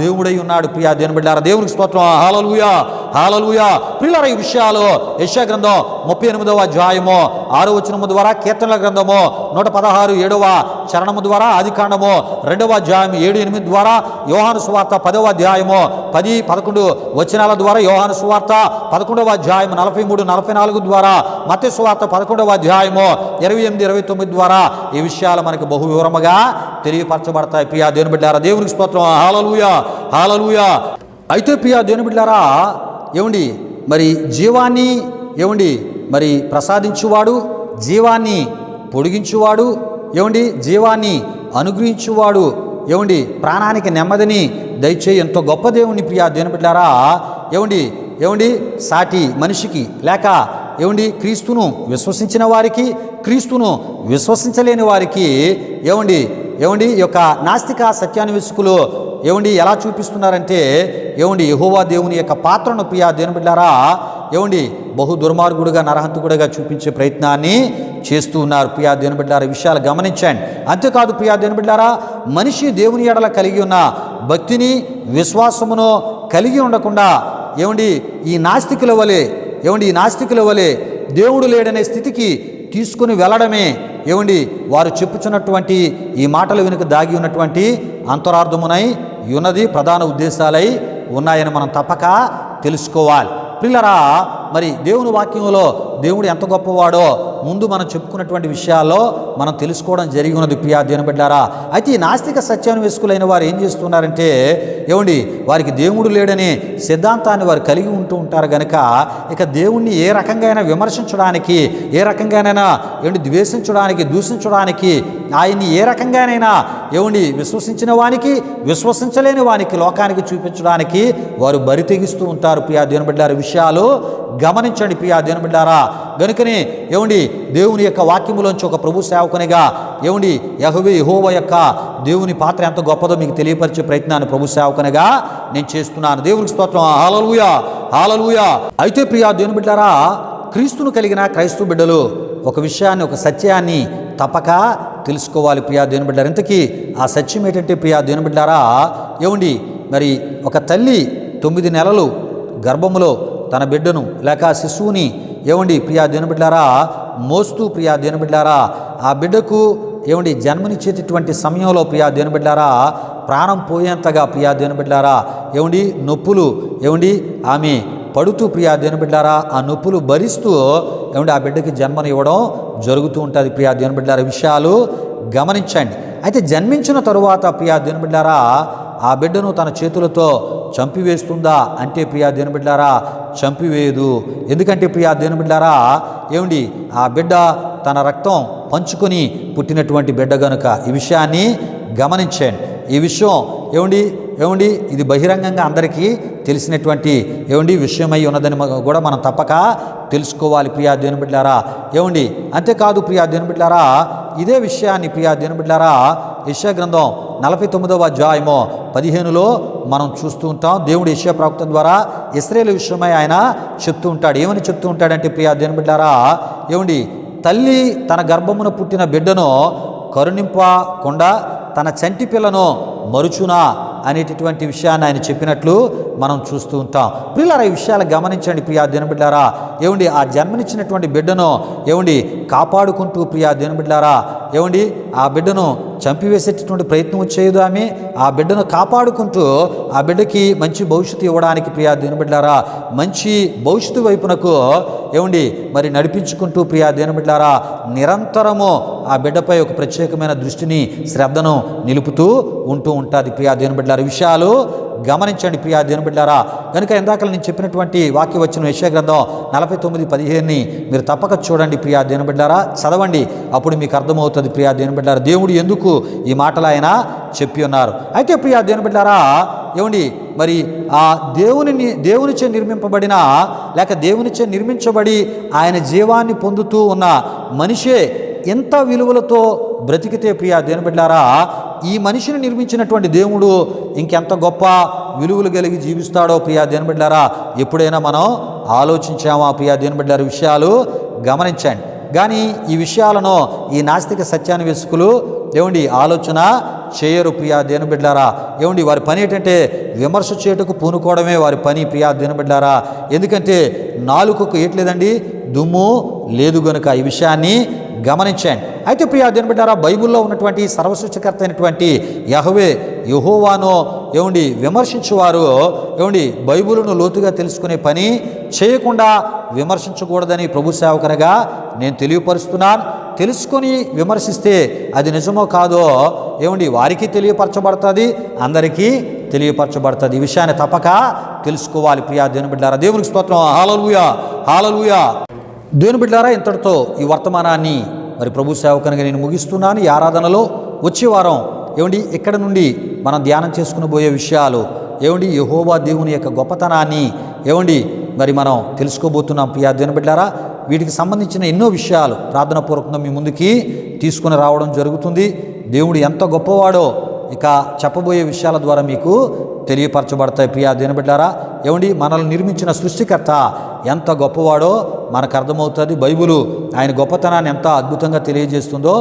దేవుడై ఉన్నాడు ప్రియా దేవుని బిడ్డలారా. దేవునికి స్తోత్రం. హల్లెలూయా, హల్లెలూయా. ప్రియులారా, ఈ విషయాలు యెషయా గ్రంథం 38వ అధ్యాయము 6వ వచనము ద్వారా, కీర్తనల గ్రంథము 116 7వ చరణము ద్వారా, ఆదికాండము 2వ అధ్యాయం 7-8 ద్వారా, యోహాను సువార్త 10వ అధ్యాయము 10-11 వచనాల ద్వారా, యోహాను సువార్త 11వ అధ్యాయం 43-44 ద్వారా, మత్తయి సువార్త 11వ అధ్యాయము 28-29 ద్వారా ఈ విషయాలు మనకు బహు వివరముగా తెలియపరచబడతాయి ప్రియా దేవుని బిడ్డలారా. దేవునికి స్తోత్రం. హల్లెలూయా, హల్లెలూయా. అయితే ప్రియా దేవుని బిడ్డలారా, మరి జీవాన్ని మరి ప్రసాదించువాడు, జీవాన్ని పొడిగించువాడు, జీవాన్ని అనుగ్రహించువాడు, ప్రాణానికి నెమ్మదిని దయచే ఎంతో గొప్ప దేవుని ప్రియా దేవుని బిడ్డలారా సాటి మనిషికి లేక క్రీస్తును విశ్వసించిన వారికి, క్రీస్తును విశ్వసించలేని వారికి ఈ యొక్క నాస్తిక సత్యాన్వేషకులు ఎలా చూపిస్తున్నారంటే యెహోవా దేవుని యొక్క పాత్రను ప్రియా దేవుని బిడ్డలారా బహు దుర్మార్గుడుగా, నరహంతకుడుగా చూపించే ప్రయత్నాన్ని చేస్తూ ఉన్నారు ప్రియా దేవుని బిడ్డలారా. విషయాలు గమనించండి. అంతేకాదు ప్రియా దేవుని బిడ్డలారా, మనిషి దేవుని ఎడల కలిగి ఉన్న భక్తిని, విశ్వాసమును కలిగి ఉండకుండా ఈ నాస్తికుల వలె దేవుడు లేడనే స్థితికి తీసుకుని వెళ్ళడమే వారు చెప్పుచున్నటువంటి ఈ మాటల వెనుక దాగి ఉన్నటువంటి అంతరార్థమునై ఉన్నది, ప్రధాన ఉద్దేశాలై ఉన్నాయని మనం తప్పక తెలుసుకోవాలి. పిల్లరా, మరి దేవుని వాక్యంలో దేవుడు ఎంత గొప్పవాడో ముందు మనం చెప్పుకున్నటువంటి విషయాల్లో మనం తెలుసుకోవడం జరిగి ఉన్నది ప్రియా దేవుని బిడ్డలారా. అయితే ఈ నాస్తిక సత్యాన్వేషకులైన వారు ఏం చేస్తున్నారంటే వారికి దేవుడు లేడనే సిద్ధాంతాన్ని వారు కలిగి ఉంటూ ఉంటారు కనుక ఇక దేవుణ్ణి ఏ రకంగా విమర్శించడానికి, ఏ రకంగానైనా ద్వేషించడానికి, దూషించడానికి, ఆయన్ని ఏ రకంగానైనా విశ్వసించిన వానికి, విశ్వసించలేని వానికి లోకానికి చూపించడానికి వారు బరి తెగిస్తూ ఉంటారు ప్రియా దేవుని బిడ్డలారా. విషయాలు గమనించండి ప్రియా దేవుని బిడ్డలారా. గనుకనే ఏమండి దేవుని యొక్క వాక్యములోంచి ఒక ప్రభు సేవకునిగా ఏమండి యెహోవా యొక్క దేవుని పాత్ర ఎంత గొప్పదో మీకు తెలియపరిచే ప్రయత్నాన్ని ప్రభు సేవకునిగా నేను చేస్తున్నాను. దేవునికి స్తోత్రం. హల్లెలూయా, హల్లెలూయా. అయితే ప్రియా దేవుని బిడ్డలారా, క్రీస్తును కలిగిన క్రైస్తవ బిడ్డలు ఒక విషయాన్ని, ఒక సత్యాన్ని తప్పక తెలుసుకోవాలి ప్రియా దేవుని బిడ్డలారా. ఇంతకీ ఆ సత్యం ఏంటంటే ప్రియా దేవుని బిడ్డలారా, ఏమండి మరి ఒక తల్లి 9 నెలలు గర్భములో తన బిడ్డను లేక శిశువుని ఏమండి ప్రియా దేవుని బిడ్డలారా మోస్తూ ప్రియా దేవుని బిడ్డలారా ఆ బిడ్డకు ఏమండి జన్మనిచ్చేటటువంటి సమయంలో ప్రియా దేవుని బిడ్డలారా ప్రాణం పోయేంతగా ప్రియా దేవుని బిడ్డలారా ఏమండి నొప్పులు ఏమండి ఆమె పడుతూ ప్రియా దేవుని బిడ్డలారా ఆ నొప్పులు భరిస్తూ ఏమండి ఆ బిడ్డకి జన్మనివ్వడం జరుగుతూ ఉంటుంది ప్రియా దేవుని బిడ్డలారా. విషయాలు గమనించండి. అయితే జన్మించిన తరువాత ప్రియా దేవుని బిడ్డలారా ఆ బిడ్డను తన చేతులతో చంపివేస్తుందా అంటే ప్రియా దేవుని బిడ్డలారా చంపివేయదు. ఎందుకంటే ప్రియా దేవుని బిడ్డలారా ఏమండి ఆ బిడ్డ తన రక్తం పంచుకొని పుట్టినటువంటి బిడ్డ గనుక ఈ విషయాన్ని గమనించండి. ఈ విషయం ఏమండి ఇది బహిరంగంగా అందరికీ తెలిసినటువంటి ఏమండి విషయమై ఉన్నదని కూడా మనం తప్పక తెలుసుకోవాలి ప్రియా దేవుని బిడ్డలారా. ఏమండి అంతేకాదు ప్రియా దేవుని బిడ్డలారా ఇదే విషయాన్ని ప్రియా దేవుని బిడ్డలారా యెషయా గ్రంథం 49వ అధ్యాయము 15లో మనం చూస్తూ ఉంటాం. దేవుడు యెషయా ప్రవక్త ద్వారా ఇశ్రాయేలు విషయమై ఆయన చెప్తూ ఉంటాడు. ఏమని చెప్తూ ఉంటాడంటే ప్రియా దేవుని బిడ్డలారా ఏమండి తల్లి తన గర్భమున పుట్టిన బిడ్డను కరుణింపకుండా తన చంటి పిల్లను మరుచునా అనేటటువంటి విషయాన్ని ఆయన చెప్పినట్లు మనం చూస్తూ ఉంటాం. ప్రియులారా ఈ విషయాలు గమనించండి ప్రియా దేవుని బిడ్డలారా. ఏమండి ఆ జన్మనిచ్చినటువంటి బిడ్డను ఏమండి కాపాడుకుంటూ ప్రియా దేవుని బిడ్డలారా ఏమండి ఆ బిడ్డను చంపివేసేటటువంటి ప్రయత్నం చేయదు. ఆమె ఆ బిడ్డను కాపాడుకుంటూ ఆ బిడ్డకి మంచి భవిష్యత్తు ఇవ్వడానికి ప్రియా దేవుని బిడ్డలారా మంచి భవిష్యత్తు వైపునకు ఏమండి మరి నడిపించుకుంటూ ప్రియా దేవుని బిడ్డలారా నిరంతరము ఆ బిడ్డపై ఒక ప్రత్యేకమైన దృష్టిని శ్రద్ధను నిలుపుతూ ఉంటూ ఉంటుంది ప్రియా దేవుని బిడ్డలారా. విషయాలు గమనించండి ప్రియా దేవుని బిడ్డలారా. కనుక ఇందాక నేను చెప్పినటువంటి వాక్య వచ్చిన యెషయా గ్రంథం 49:15ని మీరు తప్పక చూడండి ప్రియా దేవుని బిడ్డలారా, చదవండి. అప్పుడు మీకు అర్థమవుతుంది ప్రియా దేవుని బిడ్డలారా దేవుడు ఎందుకు ఈ మాటలు ఆయన చెప్పి ఉన్నారు. అయితే ప్రియా దేవుని బిడ్డలారా ఏమండి మరి ఆ దేవునిచే నిర్మింపబడిన లేక దేవునిచే నిర్మించబడి ఆయన జీవాన్ని పొందుతూ ఉన్న మనిషే ఎంత విలువలతో బ్రతికితే ప్రియా దేవుని బిడ్డలారా ఈ మనిషిని నిర్మించినటువంటి దేవుడు ఇంకెంత గొప్ప విలువలు కలిగి జీవిస్తాడో ప్రియా దేవుని బిడ్డలారా ఎప్పుడైనా మనం ఆలోచించామా ప్రియా దేవుని బిడ్డలారా. విషయాలు గమనించండి. కానీ ఈ విషయాలను ఈ నాస్తిక సత్యాన్వేషకులు ఏమండి ఆలోచన చేయరు ప్రియా దేవుని బిడ్డలారా. ఏమండి వారి పని ఏంటంటే విమర్శ చేటుకు పూనుకోవడమే వారి పని ప్రియా దేవుని బిడ్డలారా. ఎందుకంటే నాలుకకు ఏట్లేదండి దుమ్ము లేదు గనుక ఈ విషయాన్ని గమనించండి. అయితే ప్రియా దేవుని బిడ్డలారా బైబిల్లో ఉన్నటువంటి సర్వసృష్టికర్త అయినటువంటి యెహోవాను ఏమండి విమర్శించేవారు ఏమండి బైబిలును లోతుగా తెలుసుకునే పని చేయకుండా విమర్శించకూడదని ప్రభు సేవకునిగా నేను తెలియపరుస్తున్నాను. తెలుసుకొని విమర్శిస్తే అది నిజమో కాదో ఏమండి వారికి తెలియపరచబడుతుంది, అందరికీ తెలియపరచబడుతుంది. ఈ విషయాన్ని తప్పక తెలుసుకోవాలి ప్రియా దేవుని బిడ్డలారా. దేవునికి స్తోత్రం. హల్లెలూయా, హల్లెలూయా. దేవుని బిడ్డలారా ఇంతటితో ఈ వర్తమానాన్ని మరి ప్రభు సేవకునిగా నేను ముగిస్తున్నాను. ఈ ఆరాధనలో వచ్చే వారం ఏమండి ఇక్కడ నుండి మనం ధ్యానం చేసుకుని పోయే విషయాలు ఏమండి యెహోవా దేవుని యొక్క గొప్పతనాన్ని ఏమండి మరి మనం తెలుసుకోబోతున్నాం ప్రియా దేవుని బిడ్డలారా. వీటికి సంబంధించిన ఎన్నో విషయాలు ప్రార్థనాపూర్వకంగా మీ ముందుకి తీసుకుని రావడం జరుగుతుంది. దేవుడు ఎంత గొప్పవాడో ఇక చెప్పబోయే విషయాల ద్వారా మీకు తెలియపరచబడతాయి ప్రియా దేవుని బిడ్డలారా. ఏమండి మనల్ని నిర్మించిన సృష్టికర్త ఎంత గొప్పవాడో మనకు అర్థమవుతుంది. బైబిలు ఆయన గొప్పతనాన్ని ఎంత అద్భుతంగా తెలియజేస్తుందో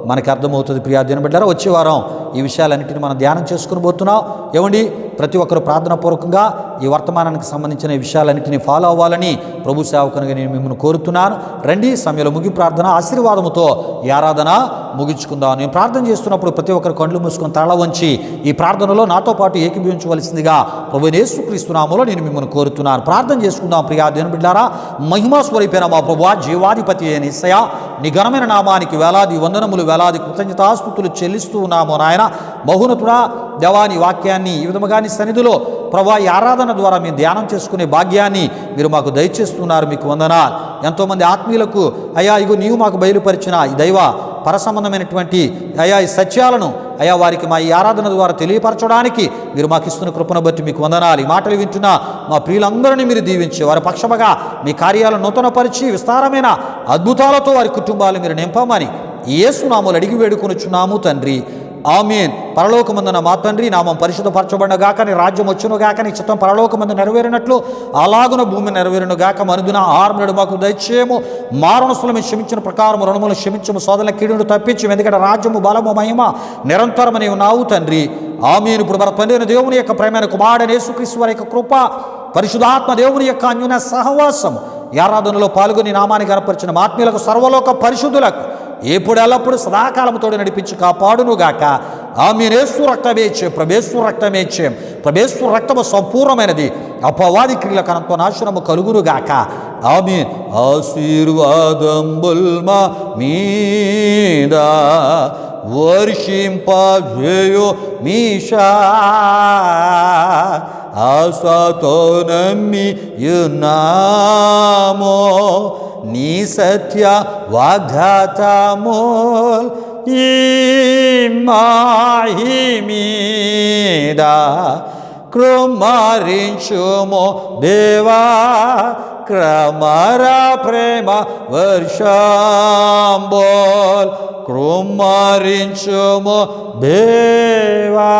మనకు అర్థమవుతుంది ప్రియా దేవుని బిడ్డలారా. వచ్చే వారం ఈ విషయాలన్నింటినీ మనం ధ్యానం చేసుకుని పోతున్నాం. ఏమండి ప్రతి ఒక్కరు ప్రార్థనాపూర్వకంగా ఈ వర్తమానానికి సంబంధించిన ఈ విషయాలన్నింటినీ ఫాలో అవ్వాలని ప్రభు సేవకునిగా నేను మిమ్మల్ని కోరుతున్నాను. రండి సమయంలో ముగింపు ప్రార్థన ఆశీర్వాదముతో ఈ ఆరాధన ముగించుకుందాం. నేను ప్రార్థన చేస్తున్నప్పుడు ప్రతి ఒక్కరు కళ్ళు మూసుకొని తల వంచి ఈ ప్రార్థనలో నాతో పాటు ఏకీభవించవలసిందిగా ప్రభువైన యేసుక్రీస్తు నామములో నేను మిమ్మల్ని కోరుతున్నాను. ప్రార్థన చేసుకుందాం ప్రియా దేవుని బిడ్డలారా. మహిమా స్వరూపైన మా ప్రభువా జీవాధిపతి అయిన యేసయ్యా నీ ఘనమైన నామానికి వేలాది వందనములు వేలాది కృతజ్ఞతాస్తుతులు చెల్లిస్తూ ఉన్నాము నాయన. మహోన్నతుడా దేవా నీ వాక్యాన్ని ఈ విధముగా నీ సన్నిధిలో ప్రభా ఈ ఆరాధన ద్వారా మేము ధ్యానం చేసుకునే భాగ్యాన్ని మీరు మాకు దయచేస్తున్నారు, మీకు వందనాలు. ఎంతోమంది ఆత్మీయులకు అయ్యా ఇగో నీవు మాకు బయలుపరిచిన ఈ దైవ పరసంబంధమైనటువంటి అయా ఈ సత్యాలను అయా వారికి మా ఈ ఆరాధన ద్వారా తెలియపరచడానికి మీరు మాకు ఇస్తున్న కృపను బట్టి మీకు వందనాలు. ఈ మాటలు వింటున్న మా ప్రియులందరినీ మీరు దీవించి వారి పక్షముగా మీ కార్యాలను నూతనపరిచి విస్తారమైన అద్భుతాలతో వారి కుటుంబాలు మీరు నింపమని యేసు నామములో అడిగి వేడుకొనుచున్నాము తండ్రి, ఆమేన్. పరలోకమందున మా తండ్రి నామం పరిశుద్ధపరచబడినగాక, నీ రాజ్యం వచ్చునుగాక, నీ చిత్తం పరలోకమందు నెరవేరినట్లు అలాగున భూమి నెరవేరునుగాక. మనుదిన ఆహారమును మాకు దయచేయము, మారణస్తులు మేము క్షమించిన ప్రకారం రుణములు క్షమించము, సోదరుల కీడును తప్పించము, ఎందుకంటే రాజ్యము బలము మహిమ నిరంతరమని ఉన్నావు తండ్రి, ఆమేన్. ఇప్పుడు మన తండ్రి దేవుని యొక్క ప్రేమైన కుమారుడైన యేసుక్రీస్తు వారి యొక్క కృప, పరిశుద్ధాత్మ దేవుని యొక్క అన్యోన్య సహవాసం ఈ ఆరాధనలో పాల్గొని నామాన్ని కనపరిచిన ఆత్మీయులకు సర్వలోక పరిశుద్ధులకు ఎప్పుడు ఎల్లప్పుడు సదాకాలముతో నడిపించి కాపాడునుగాక. ఆమేన్. యేసు రక్తమేచ్చే ప్రభేశ్వర రక్తమేచ్చే ప్రభేశ్వర రక్తము సంపూర్ణమైనది, అపవాది క్రియలకు అనంత నాశనము కలుగునుగాక. ఆమేన్. ఆశీర్వాదంబుల్ మా మీద వర్షింపజేయు మీషా, ఆశతో నమ్మి యున్నామో నీ సత్య వాగ్దాతమోల్ ఈ మాహి మీద కృమరించుమో దేవా, క్రమర ప్రేమ వర్షంబోల్ కృమరించుమో దేవా.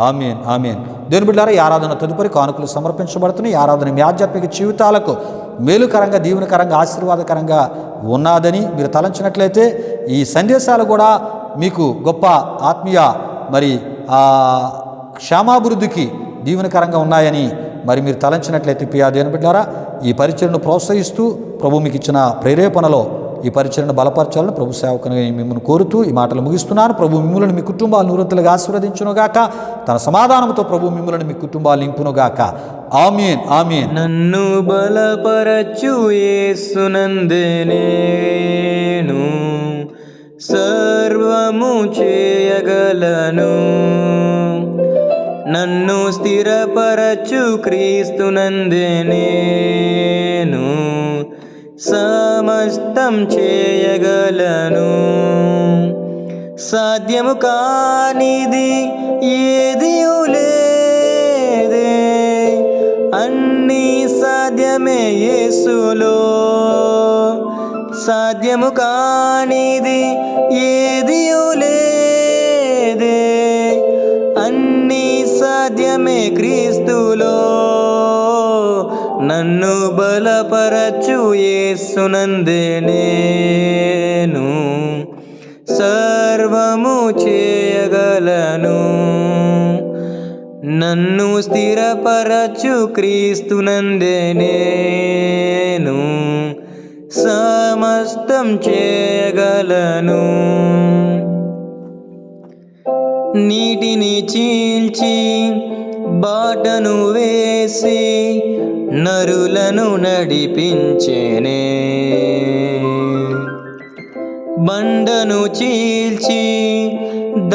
ఆమేన్, ఆమేన్. దేవుని బిడ్డలారా, ఈ ఆరాధన తదుపరి కానుకలు సమర్పించబడుతున్నాయి. ఈ ఆరాధన మీ ఆధ్యాత్మిక జీవితాలకు మేలుకరంగా, దీవెనకరంగా, ఆశీర్వాదకరంగా ఉన్నదని మీరు తలంచినట్లయితే ఈ సందేశాలు కూడా మీకు గొప్ప ఆత్మీయ మరి క్షేమాభివృద్ధికి దీవెనకరంగా ఉన్నాయని మరి మీరు తలంచినట్లయితే ప్రియా దేవుని బిడ్డలారా, ఈ పరిచయను ప్రోత్సహిస్తూ ప్రభు మీకు ఇచ్చిన ప్రేరేపణలో ఈ పరిచయను బలపరచాలని ప్రభు సేవకుని మిమ్మల్ని కోరుతూ ఈ మాటలు ముగిస్తున్నాను. ప్రభు మిమ్మల్ని మీ కుటుంబాలు నూరంతలుగా ఆశీర్వదించునుగాక. తన సమాధానంతో ప్రభు మిమ్మల్ని మీ కుటుంబాలు నింపునుగాక. ఆమేన్, ఆమేన్. నన్ను బలపరచు యేసునందే నేను సర్వము చేయగలను, నన్ను స్థిరపరచు క్రీస్తునందే నేను సమస్తం చేయగలను. సాధ్యము కానిది ఏదియు లేదే, అన్నీ సాధ్యమే యేసులో. సాధ్యము కానిది ఏదియు లేదే, అన్నీ సాధ్యమే క్రీస్తులో. నన్ను బలపరచు యేసునందే నేను సర్వము చేయగలను, నన్ను స్థిరపరచు క్రీస్తునందే నేను సమస్తం చేయగలను. నీటిని చీల్చి బాటను వేసి నరులను నడిపించేనే, బండను చీల్చి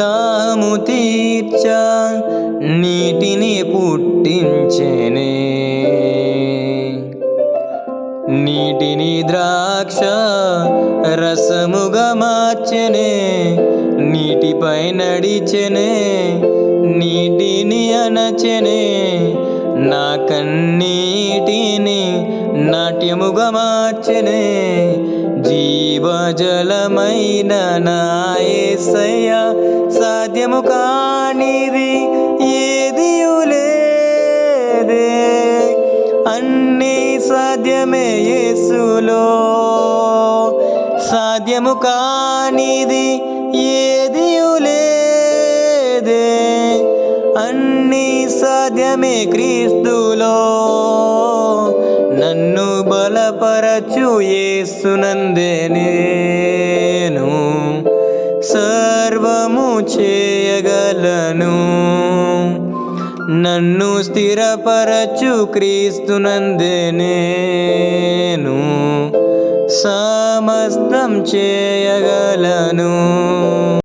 దాము తీర్చ నీటిని పుట్టించేనే, నీటిని ద్రాక్ష రసముగా మార్చెనే, నీటిపై నడిచెనే, నీటిని అనచెనే, నా కన్నీటిని నాట్యముగా మార్చెనే. జీవజలమైన నా యేసయ్య, సాధ్యము కానిది ఏదియు లేదే, అన్నీ సాధ్యమే యేసులో. సాధ్యము కానిది ఏదియు లేదే, అన్నీ సాధ్యమే క్రీస్తులో. నన్ను బలపరచు యేసునందే నేను సర్వము చేయగలను, నన్ను స్థిరపరచు క్రీస్తునందే నేను సమస్తం చేయగలను.